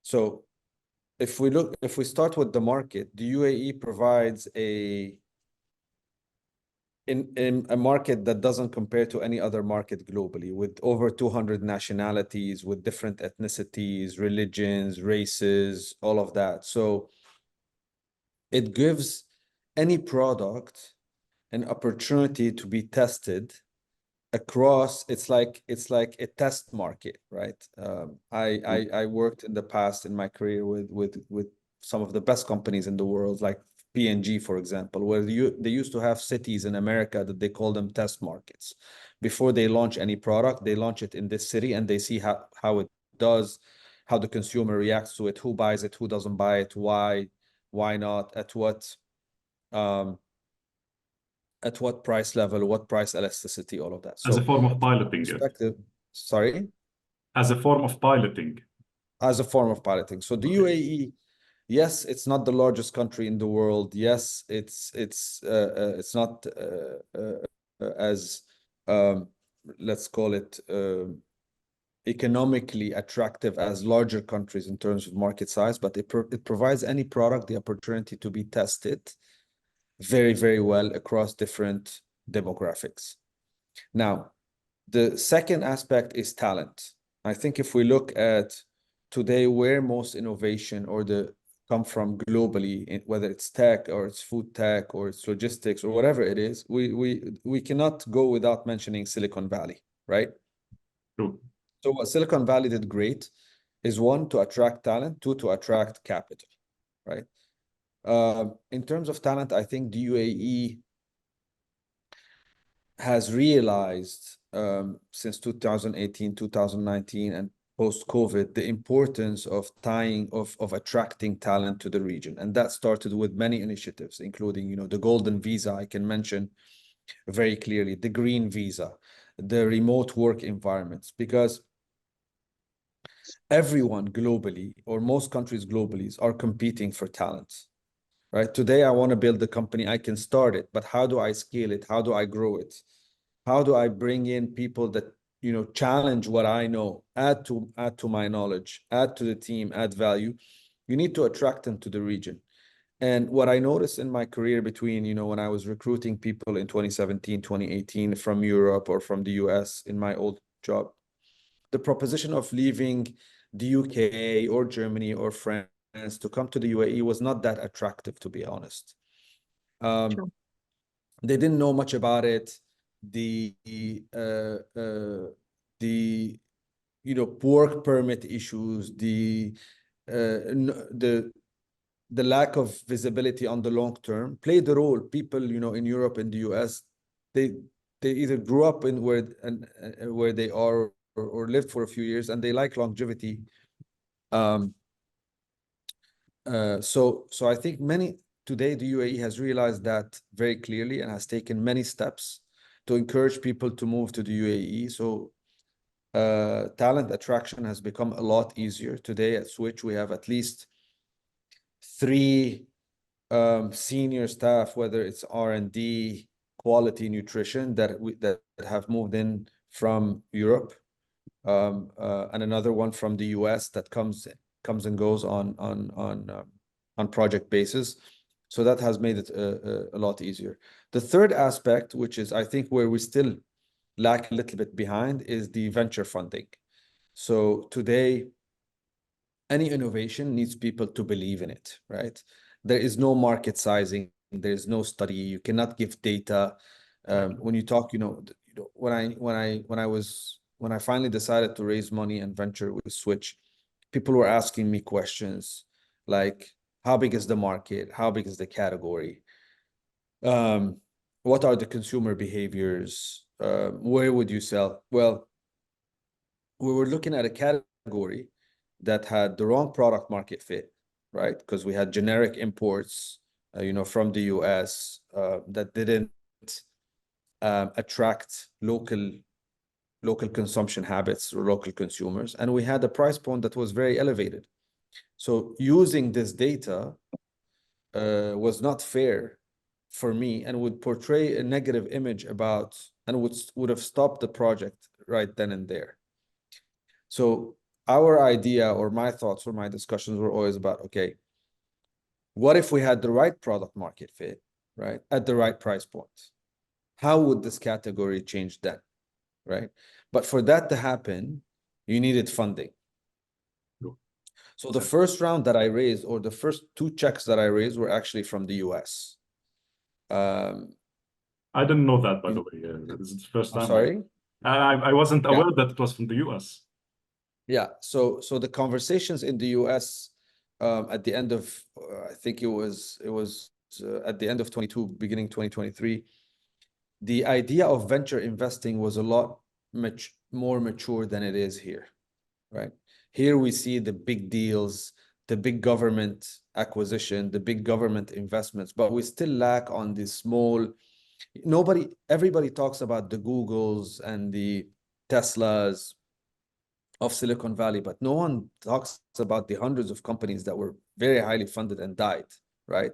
So if we start with the market, the UAE provides a market that doesn't compare to any other market globally, with over 200 nationalities, with different ethnicities, religions, races, all of that. So it gives any product an opportunity to be tested across. It's like a test market, right? I worked in the past in my career with some of the best companies in the world, like P&G, for example, where they used to have cities in America that they call them test markets. Before they launch any product, they launch it in this city and they see how it does, how the consumer reacts to it, who buys it, who doesn't buy it, why not, at what price level, what price elasticity, all of that. So as a form of piloting it. Sorry? As a form of piloting. As a form of piloting. So the UAE Yes, it's not the largest country in the world. Yes, it's not as let's call it economically attractive as larger countries in terms of market size, but it provides any product the opportunity to be tested very, very well across different demographics. Now, the second aspect is talent. I think if we look at today where most innovation or the come from globally, whether it's tech or it's food tech or it's logistics or whatever it is, we cannot go without mentioning Silicon Valley, right? True. So what Silicon Valley did great is one, to attract talent, two, to attract capital, right? In terms of talent, I think the UAE has realized since 2018, 2019, and post-COVID, the importance of attracting talent to the region. And that started with many initiatives, including, you know, the golden visa, I can mention very clearly, the green visa, the remote work environments, because everyone globally, or most countries globally, are competing for talent, right? Today, I want to build a company, I can start it, but how do I scale it? How do I grow it? How do I bring in people that, you know, challenge what I know, add to my knowledge, add to the team, add value? You need to attract them to the region. And what I noticed in my career between, you know, when I was recruiting people in 2017, 2018 from Europe or from the US in my old job, the proposition of leaving the UK or Germany or France to come to the UAE was not that attractive, to be honest. They didn't know much about it. The you know, work permit issues, the lack of visibility on the long term played a role. People, you know, in Europe and the US, they either grew up in where they are or lived for a few years, and they like longevity. So I think today the UAE has realized that very clearly and has taken many steps to encourage people to move to the UAE. So talent attraction has become a lot easier. Today at Switch, we have at least 3 senior staff, whether it's R&D, quality, nutrition, that have moved in from Europe, and another one from the US that comes and goes on project basis. So that has made it a lot easier. The third aspect, which is I think where we still lack a little bit behind, is the venture funding. So today, any innovation needs people to believe in it, right? There is no market sizing, there is no study, you cannot give data. When you talk, you know, when I finally decided to raise money and venture with Switch, people were asking me questions like, how big is the market? How big is the category? What are the consumer behaviors? Where would you sell? Well, we were looking at a category that had the wrong product market fit, right? Because we had generic imports, you know, from the US that didn't attract local consumption habits or local consumers. And we had a price point that was very elevated. So using this data was not fair for me and would portray a negative image about, and would have stopped the project right then and there. So our idea, or my thoughts or my discussions, were always about, okay, what if we had the right product market fit, right, at the right price point? How would this category change then, right? But for that to happen, you needed funding. So the first round that I raised, or the first 2 checks that I raised, were actually from the US. I didn't know that, by the way. This is the first time. I'm sorry? I wasn't aware that it was from the US. Yeah, so the conversations in the US at the end of, I think it was at the end of 22, beginning 2023, the idea of venture investing was a lot more mature than it is here, right? Here we see the big deals, the big government acquisition, the big government investments, but we still lack on the small. Everybody talks about the Googles and the Teslas of Silicon Valley, but no one talks about the hundreds of companies that were very highly funded and died, right?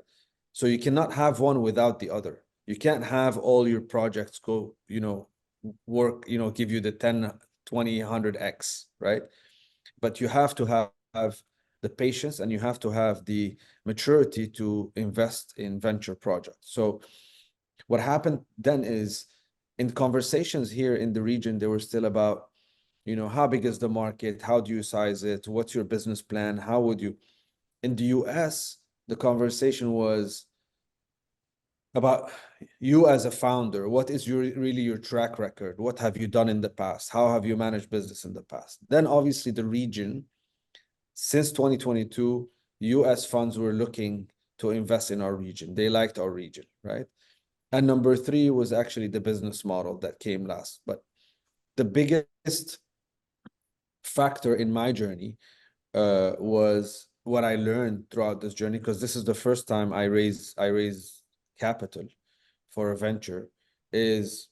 So you cannot have one without the other. You can't have all your projects go, work, give you the 10, 20, 100x, right? But you have to have the patience, and you have to have the maturity to invest in venture projects. So what happened then is, in conversations here in the region, they were still about, how big is the market? How do you size it? What's your business plan? How would you? In the US, the conversation was about you as a founder. What is really your track record? What have you done in the past? How have you managed business in the past? Then obviously the region, since 2022, US funds were looking to invest in our region. They liked our region, right? And number three was actually the business model that came last. But the biggest factor in my journey was what I learned throughout this journey, because this is the first time I raise capital for a venture, is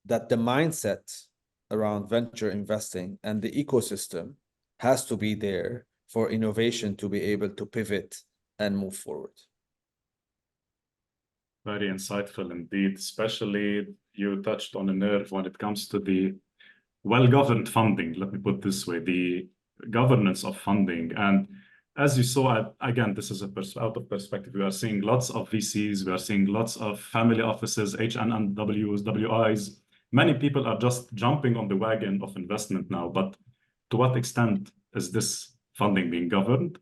that the mindset around venture investing and the ecosystem has to be there for innovation to be able to pivot and move forward. Very insightful indeed, especially you touched on a nerve when it comes to the well-governed funding, let me put it this way, the governance of funding. And as you saw, again, this is out of perspective. We are seeing lots of VCs, we are seeing lots of family offices, HNNWs, WIs. Many people are just jumping on the wagon of investment now, but to what extent is this funding being governed?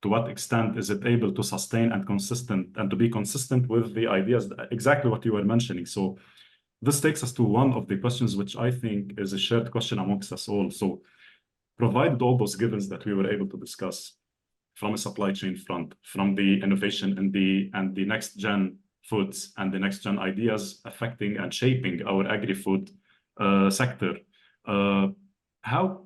To what extent is it able to sustain and to be consistent with the ideas, exactly what you were mentioning? So this takes us to one of the questions, which I think is a shared question amongst us all. So provided all those givens that we were able to discuss from a supply chain front, from the innovation and the next gen foods and the next gen ideas affecting and shaping our agri-food sector, how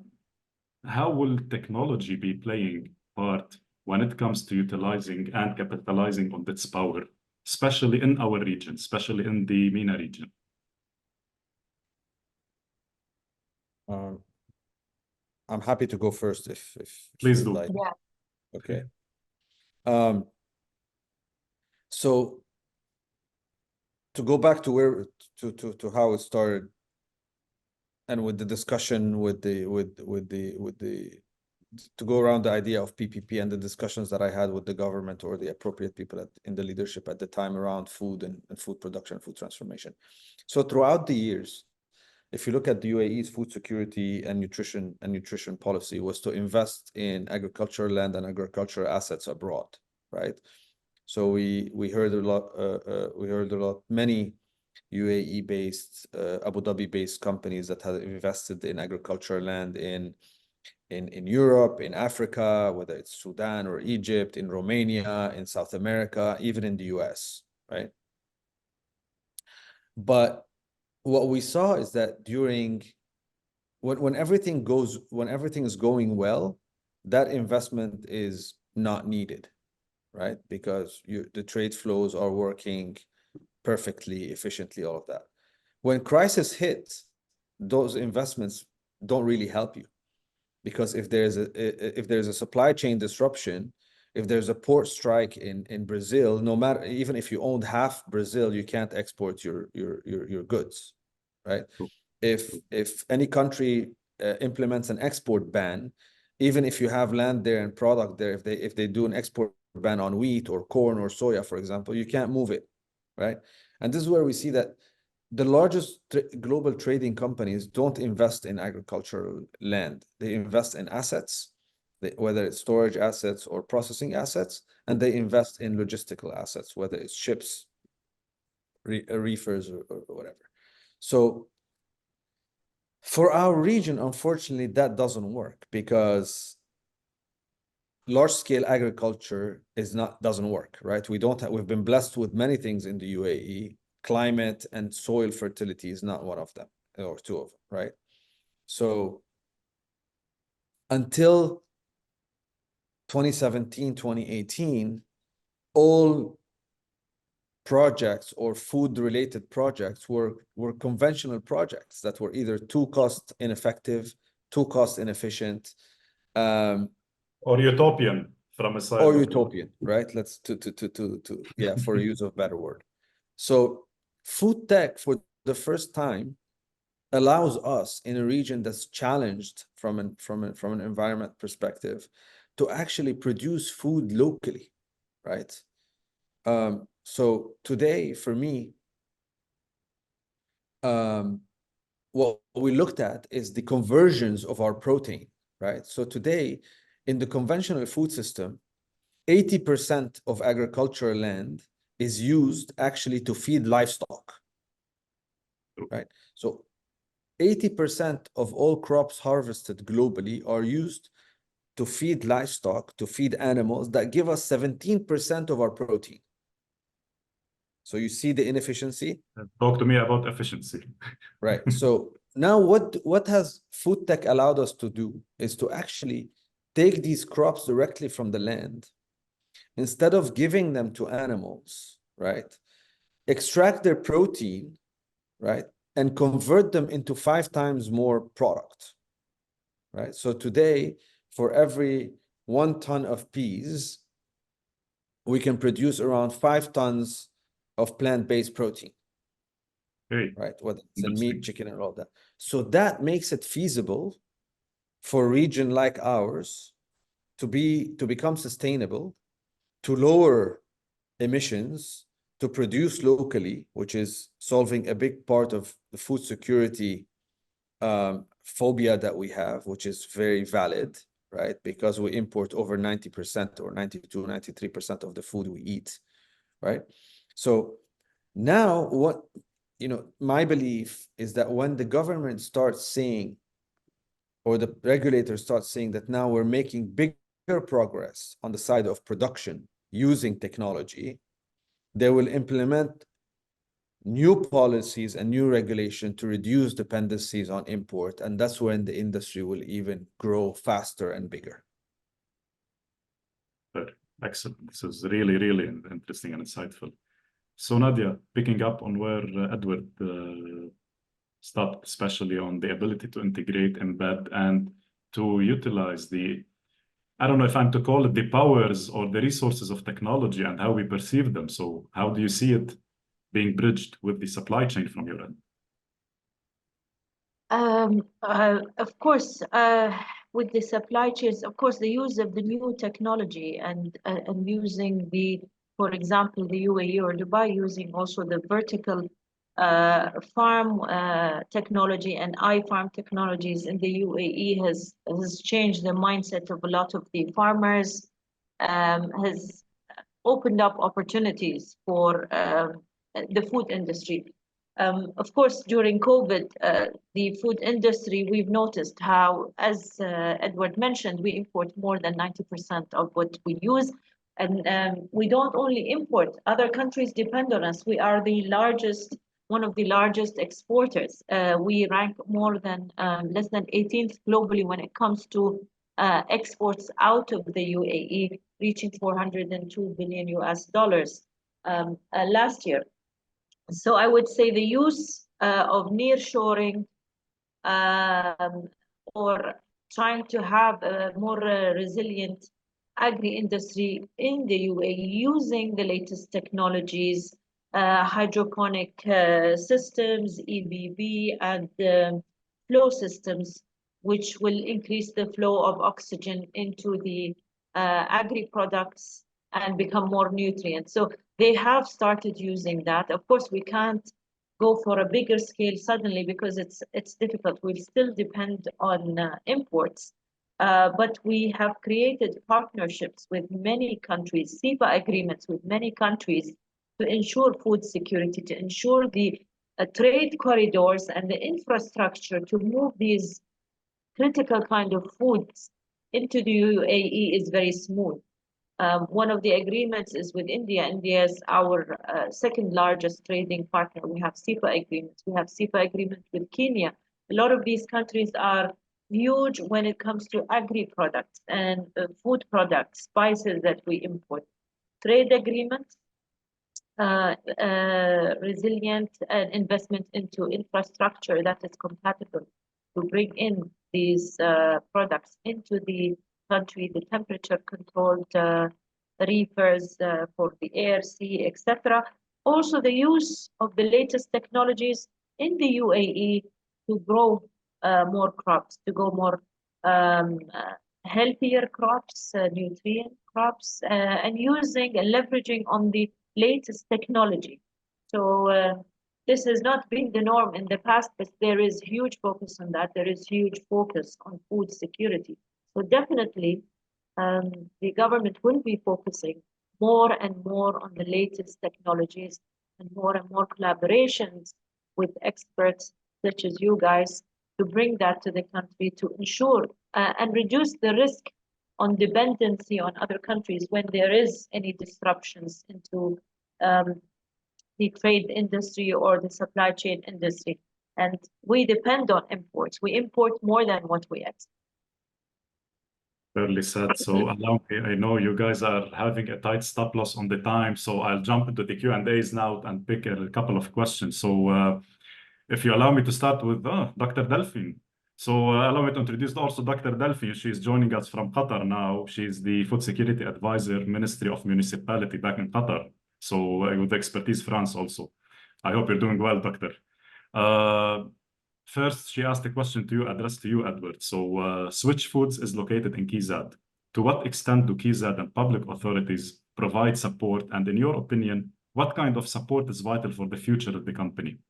will technology be playing part when it comes to utilizing and capitalizing on its power, especially in our region, especially in the MENA region? I'm happy to go first if Please you would do. like. Yeah. Okay. So to go back to where to how it started, and with the discussion to go around the idea of PPP and the discussions that I had with the government or the appropriate people in the leadership at the time around food and food production, food transformation. So throughout the years, if you look at the UAE's food security and nutrition policy, was to invest in agricultural land and agricultural assets abroad, right? So we heard a lot, many UAE-based, Abu Dhabi-based companies that have invested in agricultural land in Europe, in Africa, whether it's Sudan or Egypt, in Romania, in South America, even in the US, right? But what we saw is that when everything is going well, that investment is not needed, right? Because the trade flows are working perfectly, efficiently, all of that. When crisis hits, those investments don't really help you, because if there's a supply chain disruption, if there's a port strike in Brazil, no matter, even if you owned half Brazil, you can't export your goods, right? If any country implements an export ban, even if you have land there and product there, if they do an export ban on wheat or corn or soya, for example, you can't move it, right? And this is where we see that the largest global trading companies don't invest in agricultural land. They invest in assets, whether it's storage assets or processing assets, and they invest in logistical assets, whether it's ships, reefers, or whatever. So for our region, unfortunately, that doesn't work, because large-scale agriculture doesn't work, right? We've been blessed with many things in the UAE. Climate and soil fertility is not one of them, or two of them, right? So until 2017, 2018, all projects or food-related projects were conventional projects that were either too cost ineffective, too cost inefficient, or utopian from a side. or utopian, right? Let's yeah, for use of better word. So food tech for the first time allows us in a region that's challenged from an environment perspective to actually produce food locally, right? So today, for me, what we looked at is the conversions of our protein, right? So today, in the conventional food system, 80% of agricultural land is used actually to feed livestock, right? So 80% of all crops harvested globally are used to feed livestock, to feed animals that give us 17% of our protein. So you see the inefficiency? Talk to me about efficiency. Right. So now what has food tech allowed us to do is to actually take these crops directly from the land, instead of giving them to animals, right? Extract their protein, right? And convert them into 5 times more product, right? So today, for every 1 ton of peas, we can produce around 5 tons of plant-based protein, right? Whether it's in meat, chicken, and all that. So that makes it feasible for a region like ours to become sustainable, to lower emissions, to produce locally, which is solving a big part of the food security phobia that we have, which is very valid, right? Because we import over 90% or 92, 93% of the food we eat, right? So now what, my belief is that when the government starts saying, or the regulators start saying that now we're making bigger progress on the side of production using technology, they will implement new policies and new regulation to reduce dependencies on import. And that's when the industry will even grow faster and bigger. Good. Excellent. This is really, really interesting and insightful. So Nadia, picking up on where Edward stopped, especially on the ability to integrate, embed, and to utilize the, I don't know if I'm to call it the powers or the resources of technology and how we perceive them. So how do you see it being bridged with the supply chain from your end? Of course, with the supply chains, of course, the use of the new technology and using for example, the UAE or Dubai using also the vertical farm technology and iFarm technologies in the UAE has changed the mindset of a lot of the farmers, has opened up opportunities for the food industry. Of course, during COVID, the food industry, we've noticed how, as Edward mentioned, we import more than 90% of what we use. And we don't only import, other countries depend on us. We are one of the largest exporters. We rank more than less than 18th globally when it comes to exports out of the UAE, reaching $402 billion last year. So I would say the use of nearshoring or trying to have a more resilient agri-industry in the UAE using the latest technologies, hydroponic systems, EBB, and flow systems, which will increase the flow of oxygen into the agri-products and become more nutrient. So they have started using that. Of course, we can't go for a bigger scale suddenly because it's difficult. We'll still depend on imports. But we have created partnerships with many countries, SIPA agreements with many countries to ensure food security, to ensure the trade corridors and the infrastructure to move these critical kind of foods into the UAE is very smooth. One of the agreements is with India. India is our second largest trading partner. We have SIPA agreements. We have SIPA agreements with Kenya. A lot of these countries are huge when it comes to agri-products and food products, spices that we import. Trade agreements, resilient investment into infrastructure that is compatible to bring in these products into the country, the temperature controlled reefers for the air, sea, etc. Also the use of the latest technologies in the UAE to grow more crops, to grow more healthier crops, nutrient crops, and using and leveraging on the latest technology. So this has not been the norm in the past, but there is huge focus on that. There is huge focus on food security. So definitely, the government will be focusing more and more on the latest technologies and more collaborations with experts such as you guys to bring that to the country to ensure and reduce the risk on dependency on other countries when there is any disruptions into the trade industry or the supply chain industry. And we depend on imports. We import more than what we export. Fairly said. So allow me, I know you guys are having a tight stop loss on the time, so I'll jump into the Q&As now and pick a couple of questions. So if you allow me to start with Dr. Delphine. So allow me to introduce also Dr. Delphine. She's joining us from Qatar now. She's the Food Security Advisor, Ministry of Municipality back in Qatar. So with expertise France also. I hope you're doing well, Doctor. First, she asked a question to you, addressed to you, Edward. So Switchfoods is located in KZad. To what extent do KZad and public authorities provide support? And in your opinion, what kind of support is vital for the future of the company?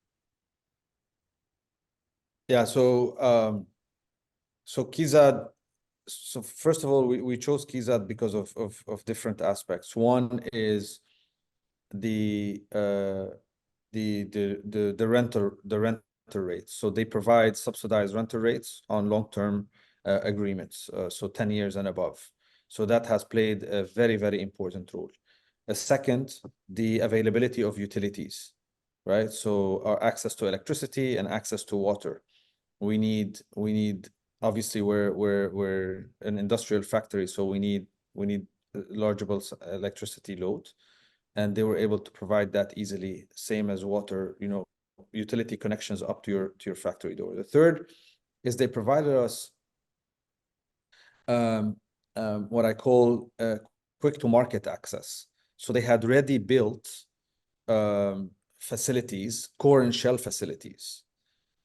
Yeah, so KZad, so first of all, we chose KZad because of different aspects. One is the rental rates. So they provide subsidized rental rates on long-term agreements, so 10 years and above. So that has played a very, very important role. A second, the availability of utilities, right? So our access to electricity and access to water. We need obviously we're an industrial factory, so we need largeable electricity load, and they were able to provide that easily, same as water, utility connections up to your factory door. The third is they provided us what I call quick to market access. So they had ready built facilities, core and shell facilities,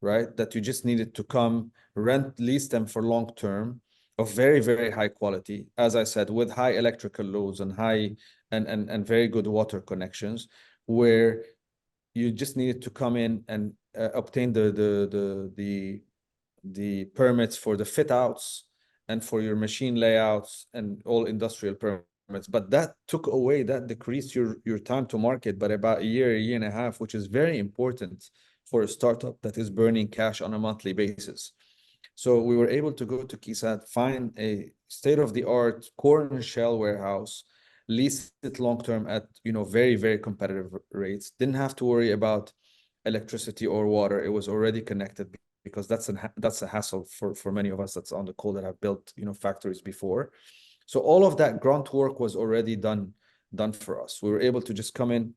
right? That you just needed to come lease them for long term, of very, very high quality, as I said, with high electrical loads and high and very good water connections, where you just needed to come in and obtain the permits for the fit outs and for your machine layouts and all industrial permits. But that decreased your time to market by about a year and a half, which is very important for a startup that is burning cash on a monthly basis. So we were able to go to KZad, find a state-of-the-art core and shell warehouse, lease it long-term at very, very competitive rates. Didn't have to worry about electricity or water. It was already connected, because that's a hassle for many of us that's on the call that have built factories before. So all of that grunt work was already done for us. We were able to just come in,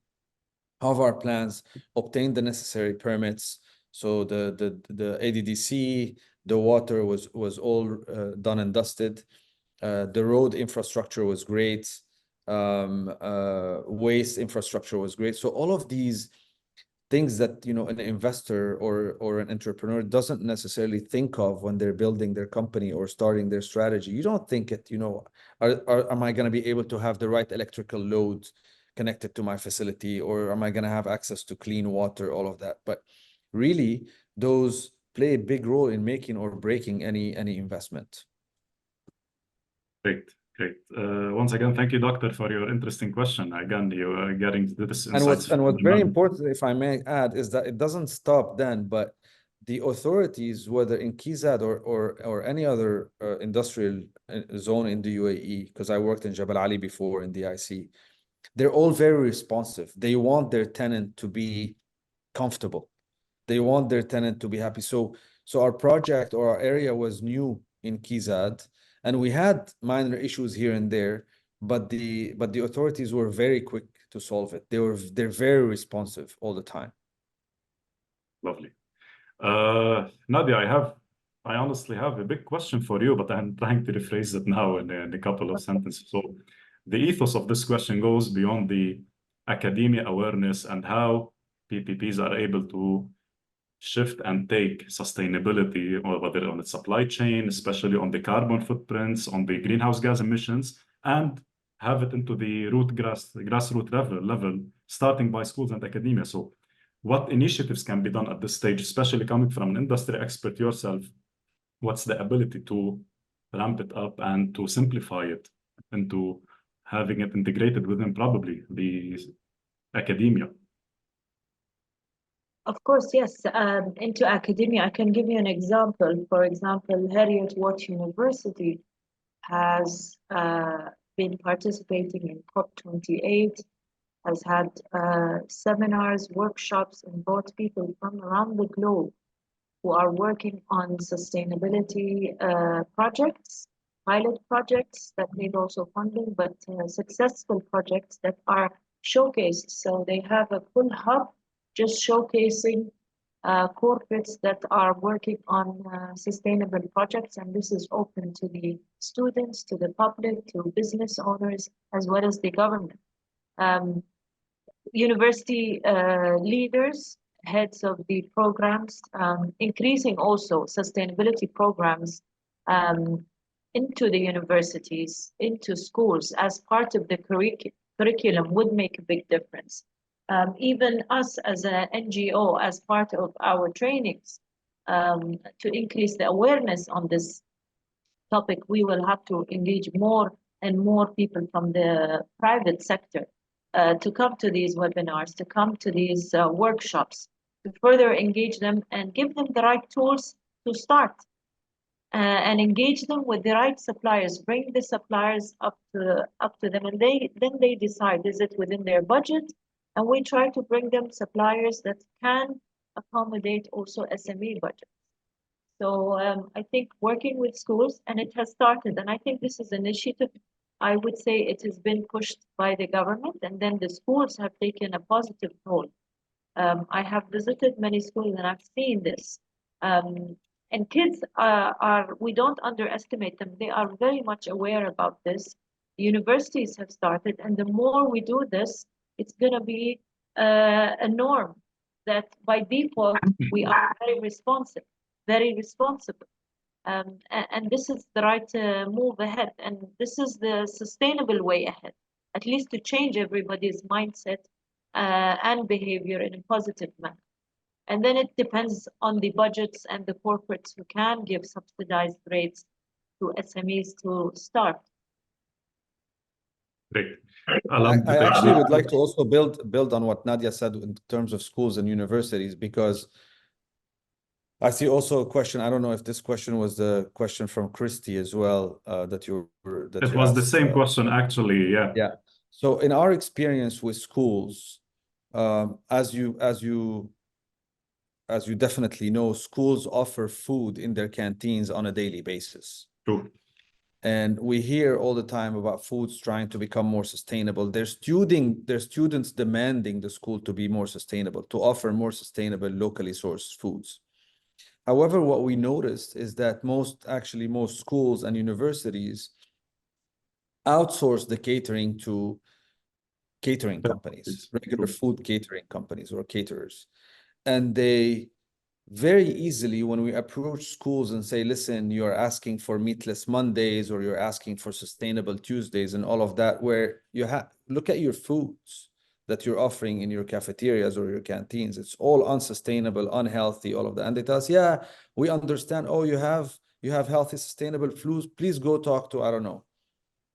have our plans, obtain the necessary permits. So the ADDC, the water was all done and dusted. The road infrastructure was great. Waste infrastructure was great. So all of these things that an investor or an entrepreneur doesn't necessarily think of when they're building their company or starting their strategy. You don't think it, am I going to be able to have the right electrical load connected to my facility, or am I going to have access to clean water, all of that? But really, those play a big role in making or breaking any investment. Great. Once again, thank you, Doctor, for your interesting question. Again, you are getting this insights. And what's very important, if I may add, is that it doesn't stop then, but the authorities, whether in KZad or any other industrial zone in the UAE, because I worked in Jabal Ali before in the IC, they're all very responsive. They want their tenant to be comfortable. They want their tenant to be happy. So our project or our area was new in KZad, and we had minor issues here and there, but the authorities were very quick to solve it. They're very responsive all the time. Lovely. Nadia, I honestly have a big question for you, but I'm trying to rephrase it now in a couple of sentences. So the ethos of this question goes beyond the academia awareness and how PPPs are able to shift and take sustainability, or whether on the supply chain, especially on the carbon footprints, on the greenhouse gas emissions, and have it into the grassroots level, starting by schools and academia. So what initiatives can be done at this stage, especially coming from an industry expert yourself? What's the ability to ramp it up and to simplify it into having it integrated within probably the academia? Of course, yes. Into academia, I can give you an example. For example, Heriot-Watt University has been participating in COP28, has had seminars, workshops, and brought people from around the globe who are working on sustainability projects, pilot projects that need also funding, but successful projects that are showcased. So they have a full hub just showcasing corporates that are working on sustainable projects, and this is open to the students, to the public, to business owners, as well as the government. University leaders, heads of the programs, increasing also sustainability programs into the universities, into schools as part of the curriculum would make a big difference. Even us as an NGO, as part of our trainings, to increase the awareness on this topic, we will have to engage more and more people from the private sector to come to these webinars, to come to these workshops, to further engage them and give them the right tools to start and engage them with the right suppliers, bring the suppliers up to them, and then they decide, is it within their budget? And we try to bring them suppliers that can accommodate also SME budgets. So I think working with schools, and it has started, and I think this is an initiative, I would say it has been pushed by the government, and then the schools have taken a positive role. I have visited many schools and I've seen this. And kids we don't underestimate them. They are very much aware about this. Universities have started, and the more we do this, it's going to be a norm that by default, we are very responsive, very responsible. And this is the right move ahead. And this is the sustainable way ahead, at least to change everybody's mindset and behavior in a positive manner. And then it depends on the budgets and the corporates who can give subsidized rates to SMEs to start. Great. I actually would like to also build on what Nadia said in terms of schools and universities, because I see also a question. I don't know if this question was the question from Christy as well, that you was the same question, actually. Yeah. Yeah. So in our experience with schools, as you definitely know, schools offer food in their canteens on a daily basis. True. And we hear all the time about foods trying to become more sustainable. Their students demanding the school to be more sustainable, to offer more sustainable, locally sourced foods. However, what we noticed is that most schools and universities outsource the catering to catering companies, regular food catering companies or caterers. And they very easily, when we approach schools and say, listen, you're asking for meatless Mondays, or you're asking for sustainable Tuesdays and all of that, where you look at your foods that you're offering in your cafeterias or your canteens, it's all unsustainable, unhealthy, all of that. And they tell us, yeah, we understand. Oh, you have healthy, sustainable foods. Please go talk to, I don't know,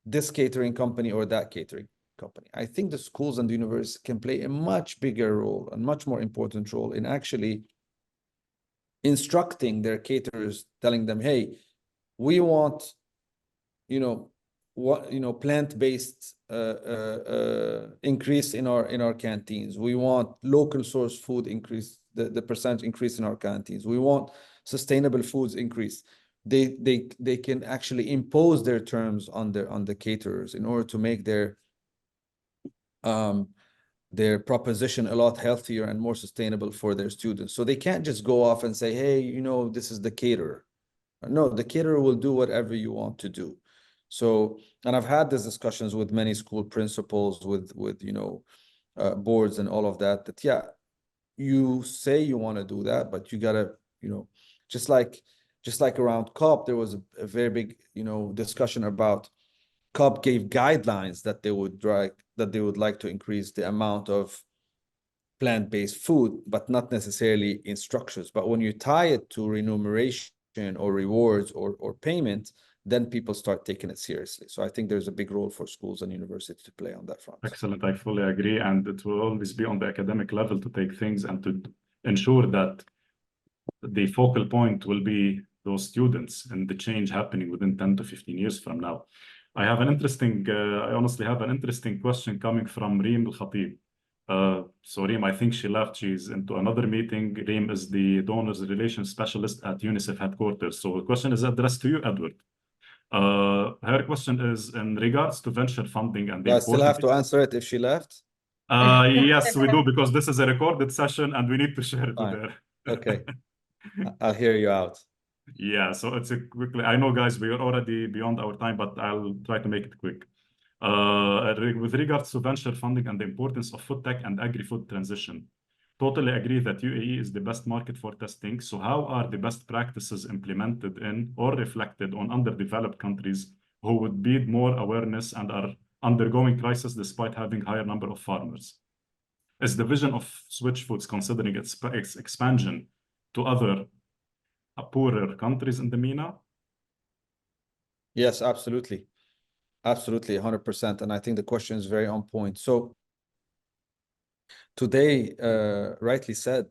this catering company or that catering company. I think the schools and the universities can play a much bigger role and much more important role in actually instructing their caterers, telling them, hey, we want, plant-based increase in our canteens. We want local source food increase, the percentage increase in our canteens. We want sustainable foods increase. They can actually impose their terms on the caterers in order to make their proposition a lot healthier and more sustainable for their students. So they can't just go off and say, hey, this is the caterer. No, the caterer will do whatever you want to do. So, and I've had these discussions with many school principals, with you know, boards and all of that, that yeah, you say you want to do that, but you gotta, you know, just like around COP, there was a very big, you know, discussion about COP gave guidelines that they would like to increase the amount of plant-based food, but not necessarily in structures. But when you tie it to remuneration or rewards or payment, then people start taking it seriously. So I think there's a big role for schools and universities to play on that front. Excellent. I fully agree. And it will always be on the academic level to take things and to ensure that the focal point will be those students and the change happening within 10 to 15 years from now. I honestly have an interesting question coming from Reem Al-Khatib. So Reem, I think she left. She's into another meeting. Reem is the donors relations specialist at UNICEF headquarters. So the question is addressed to you, Edward. Her question is in regards to venture funding and the I still have to answer it if she left? Yes, we do, because this is a recorded session and we need to share it with her. Okay. I'll hear you out. Yeah, so it's a quickly. I know, guys, we are already beyond our time, but I'll try to make it quick. With regards to venture funding and the importance of food tech and agri-food transition, totally agree that UAE is the best market for testing. So how are the best practices implemented in or reflected on underdeveloped countries who would need more awareness and are undergoing crisis despite having higher number of farmers? Is the vision of Switchfoods considering its expansion to other poorer countries in the MENA? Yes, absolutely. Absolutely, 100%. And I think the question is very on point. So today, rightly said,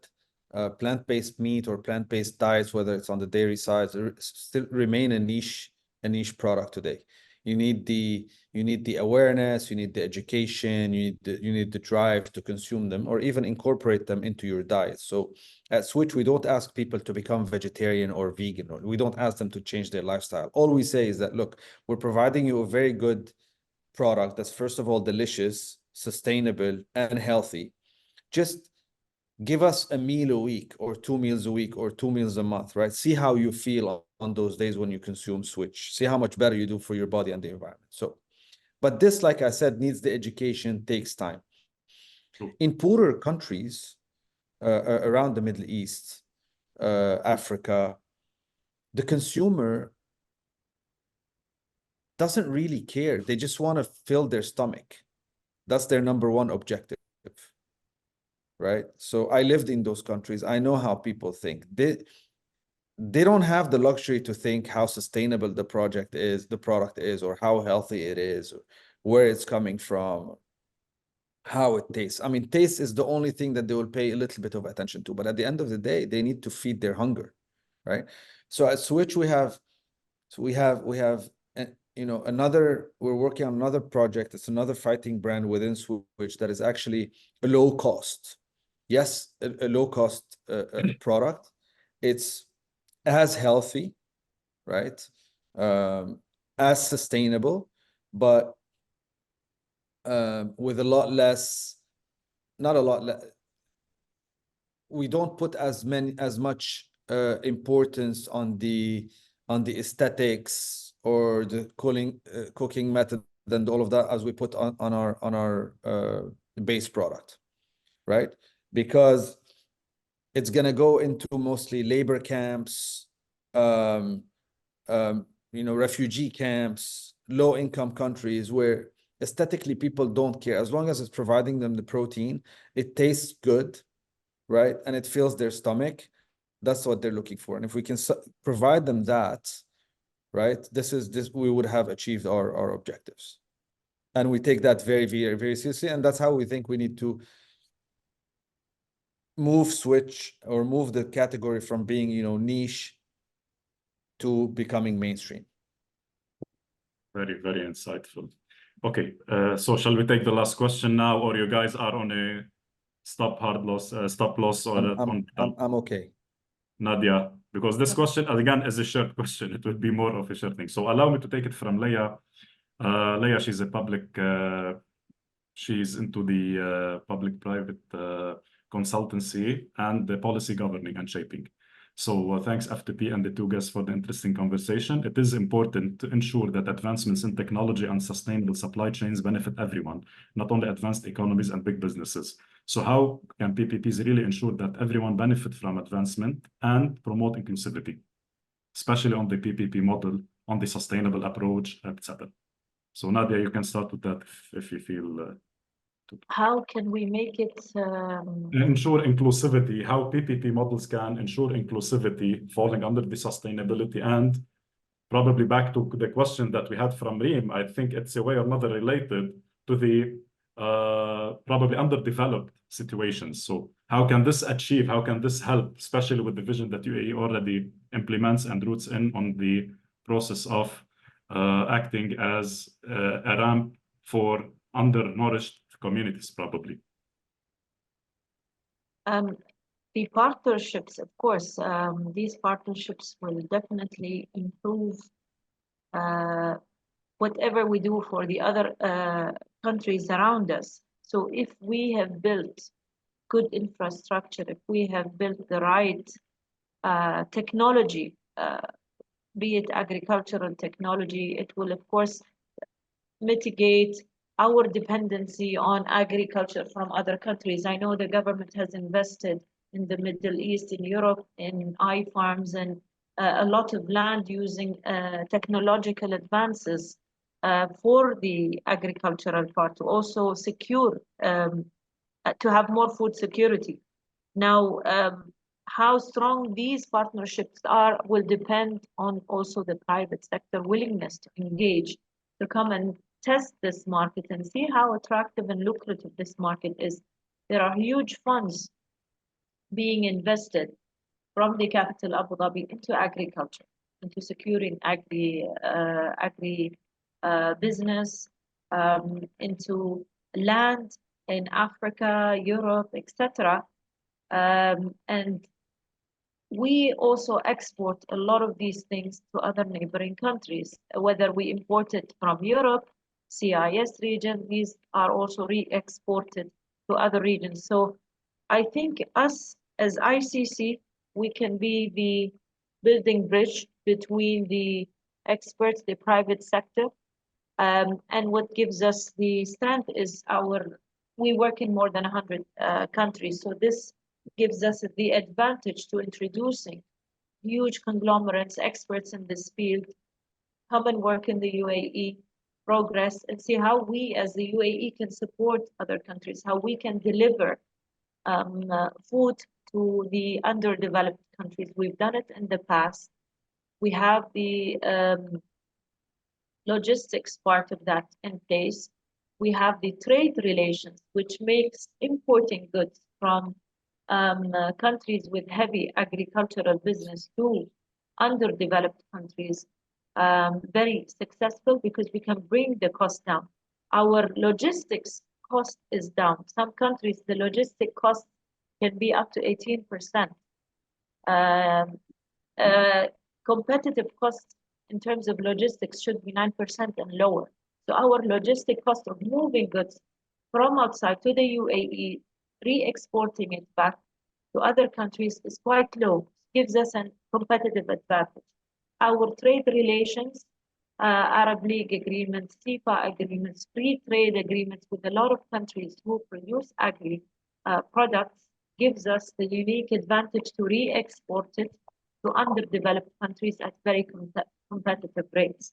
plant-based meat or plant-based diets, whether it's on the dairy side, still remain a niche product today. You need the awareness, you need the education, you need the drive to consume them or even incorporate them into your diet. So at Switch, we don't ask people to become vegetarian or vegan, or we don't ask them to change their lifestyle. All we say is that, look, we're providing you a very good product that's first of all delicious, sustainable, and healthy. Just give us a meal a week or 2 meals a week or 2 meals a month, right? See how you feel on those days when you consume Switch. See how much better you do for your body and the environment. So, but this, like I said, needs the education, takes time. In poorer countries around the Middle East, Africa, the consumer doesn't really care. They just want to fill their stomach. That's their number one objective. Right? So I lived in those countries. I know how people think. They don't have the luxury to think how sustainable the product is, or how healthy it is, or where it's coming from, how it tastes. I mean, taste is the only thing that they will pay a little bit of attention to. But at the end of the day, they need to feed their hunger, right? So at Switch, we have you know, we're working on another project. It's another fighting brand within Switch that is actually a low cost. Yes, a low cost product. It's as healthy, right? As sustainable, but with a lot less, not a lot less. We don't put as much importance on the aesthetics or the cooking method and all of that as we put on our base product, right? Because it's gonna go into mostly labor camps, you know, refugee camps, low-income countries where aesthetically people don't care. As long as it's providing them the protein, it tastes good, right? And it fills their stomach. That's what they're looking for. And if we can provide them that, right, we would have achieved our objectives. And we take that very, very, very seriously. And that's how we think we need to move the category from being, you know, niche to becoming mainstream. Very, very insightful. Okay, so shall we take the last question now, or you guys are on a stop loss, or I'm okay. Nadia, because this question again is a short question. It will be more of a short thing. So allow me to take it from Leia. Leia, she's a public. She's into the public-private consultancy and the policy governing and shaping. So thanks FTP and the two guests for the interesting conversation. It is important to ensure that advancements in technology and sustainable supply chains benefit everyone, not only advanced economies and big businesses. So how can PPPs really ensure that everyone benefit from advancement and promote inclusivity, especially on the PPP model, on the sustainable approach, etc.? So Nadia, you can start with that if you feel. How can we make it ensure inclusivity, how PPP models can ensure inclusivity falling under the sustainability, and probably back to the question that we had from Reem, I think it's a way or another related to the probably underdeveloped situations. So how can this achieve, how can this help, especially with the vision that UAE already implements and roots in on the process of acting as a ramp for undernourished communities, probably? The partnerships, of course, these partnerships will definitely improve whatever we do for the other countries around us. So if we have built good infrastructure, if we have built the right technology, be it agricultural technology, it will, of course, mitigate our dependency on agriculture from other countries. I know the government has invested in the Middle East, in Europe, in farms, and a lot of land using technological advances for the agricultural part to also secure, to have more food security. Now, how strong these partnerships are will depend on also the private sector willingness to engage, to come and test this market and see how attractive and lucrative this market is. There are huge funds being invested from the capital Abu Dhabi into agriculture, into securing agri business, into land in Africa, Europe, etc. And we also export a lot of these things to other neighboring countries, whether we import it from Europe, CIS region, these are also re-exported to other regions. So I think us as ICC, we can be the building bridge between the experts, the private sector, and what gives us the strength is we work in more than 100 countries. So this gives us the advantage to introducing huge conglomerates, experts in this field, come and work in the UAE, progress, and see how we as the UAE can support other countries, how we can deliver food to the underdeveloped countries. We've done it in the past. We have the logistics part of that in place. We have the trade relations, which makes importing goods from countries with heavy agricultural business to underdeveloped countries very successful because we can bring the cost down. Our logistics cost is down. Some countries, the logistic cost can be up to 18%. Competitive costs in terms of logistics should be 9% and lower. So our logistic cost of moving goods from outside to the UAE, re-exporting it back to other countries is quite low, gives us a competitive advantage. Our trade relations, Arab League agreements, CEPA agreements, free trade agreements with a lot of countries who produce agri products gives us the unique advantage to re-export it to underdeveloped countries at very competitive rates.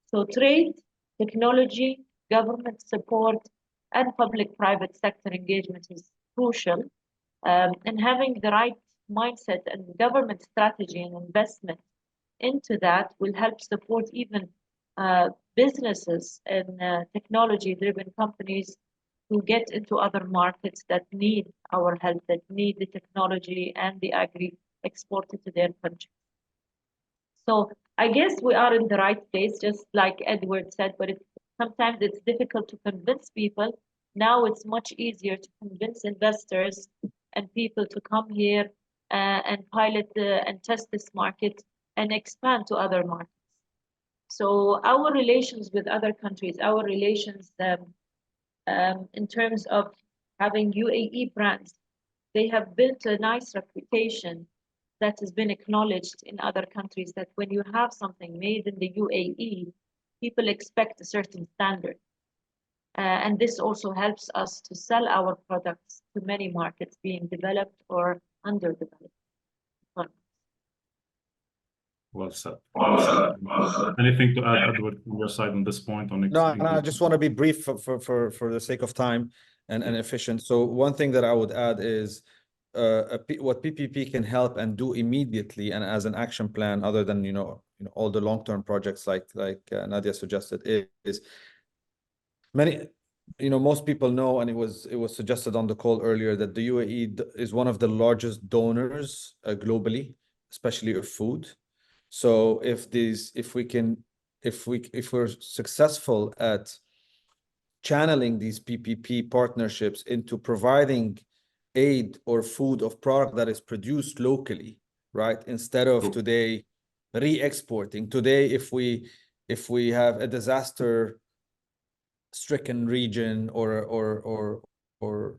So trade, technology, government support, and public-private sector engagement is crucial. And having the right mindset and government strategy and investment into that will help support even businesses and technology-driven companies to get into other markets that need our help, that need the technology and the agri exported to their country. So I guess we are in the right place, just like Edward said, but sometimes it's difficult to convince people. Now it's much easier to convince investors and people to come here and pilot and test this market and expand to other markets. So our relations with other countries, our relations in terms of having UAE brands, they have built a nice reputation that has been acknowledged in other countries, that when you have something made in the UAE, people expect a certain standard. And this also helps us to sell our products to many markets being developed or underdeveloped. Well said. Well said. Anything to add, Edward, from your side on this point? No, I just want to be brief for the sake of time and efficient. So one thing that I would add is what PPP can help and do immediately and as an action plan, other than all the long-term projects like Nadia suggested, is many. Most people know, and it was suggested on the call earlier, that the UAE is one of the largest donors globally, especially of food. So if we're successful at channeling these PPP partnerships into providing aid or food of product that is produced locally, right? Instead of today re-exporting. Today, if we have a disaster-stricken region or a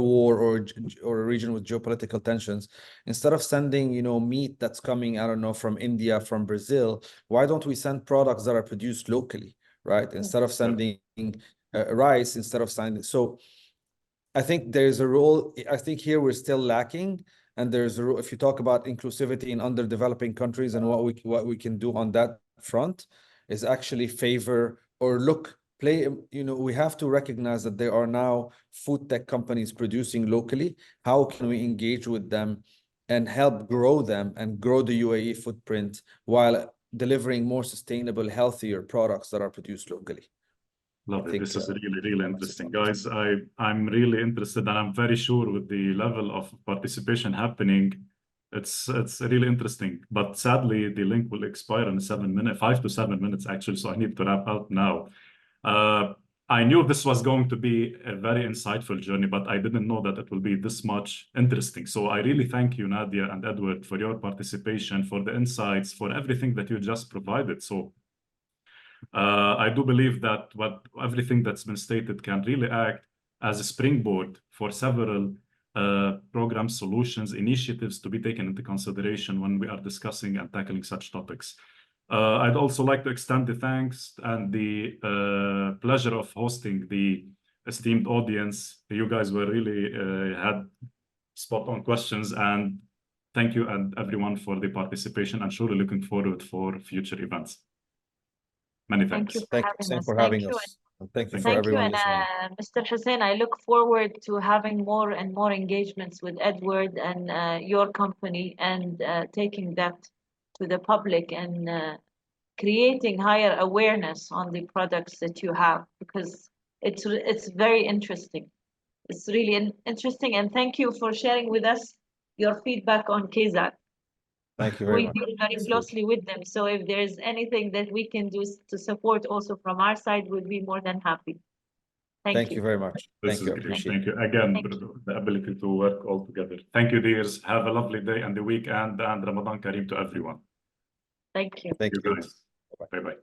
war or a region with geopolitical tensions, instead of sending meat that's coming, I don't know, from India, from Brazil, why don't we send products that are produced locally, right? Instead of sending rice, instead of sending. So I think there's a role. I think here we're still lacking, and there's a role. If you talk about inclusivity in underdeveloping countries and what we can do on that front, is actually favor or we have to recognize that there are now food tech companies producing locally. How can we engage with them and help grow them and grow the UAE footprint while delivering more sustainable, healthier products that are produced locally? Lovely. This is really, really interesting, guys. I'm really interested, and I'm very sure with the level of participation happening, it's really interesting. But sadly, the link will expire in 5 to 7 minutes, actually. So I need to wrap up now. I knew this was going to be a very insightful journey, but I didn't know that it will be this much interesting. So I really thank you, Nadia and Edward, for your participation, for the insights, for everything that you just provided. So I do believe that everything that's been stated can really act as a springboard for several program solutions, initiatives to be taken into consideration when we are discussing and tackling such topics. I'd also like to extend the thanks and the pleasure of hosting the esteemed audience. You guys were really had spot-on questions, and thank you and everyone for the participation. I'm surely looking forward for future events. Many thanks. Thank you for having us. Thank you for everyone listening. Mr. Hussein, I look forward to having more and more engagements with Edward and your company, and taking that to the public and creating higher awareness on the products that you have, because it's very interesting. It's really interesting, and thank you for sharing with us your feedback on KZAC. Thank you very much. We deal very closely with them, so if there is anything that we can do to support also from our side, we'll be more than happy. Thank you very much. Thank you. Thank you again. The ability to work all together. Thank you, dears. Have a lovely day and the weekend, and Ramadan Kareem to everyone. Thank you. Thank you. Guys. Bye-bye.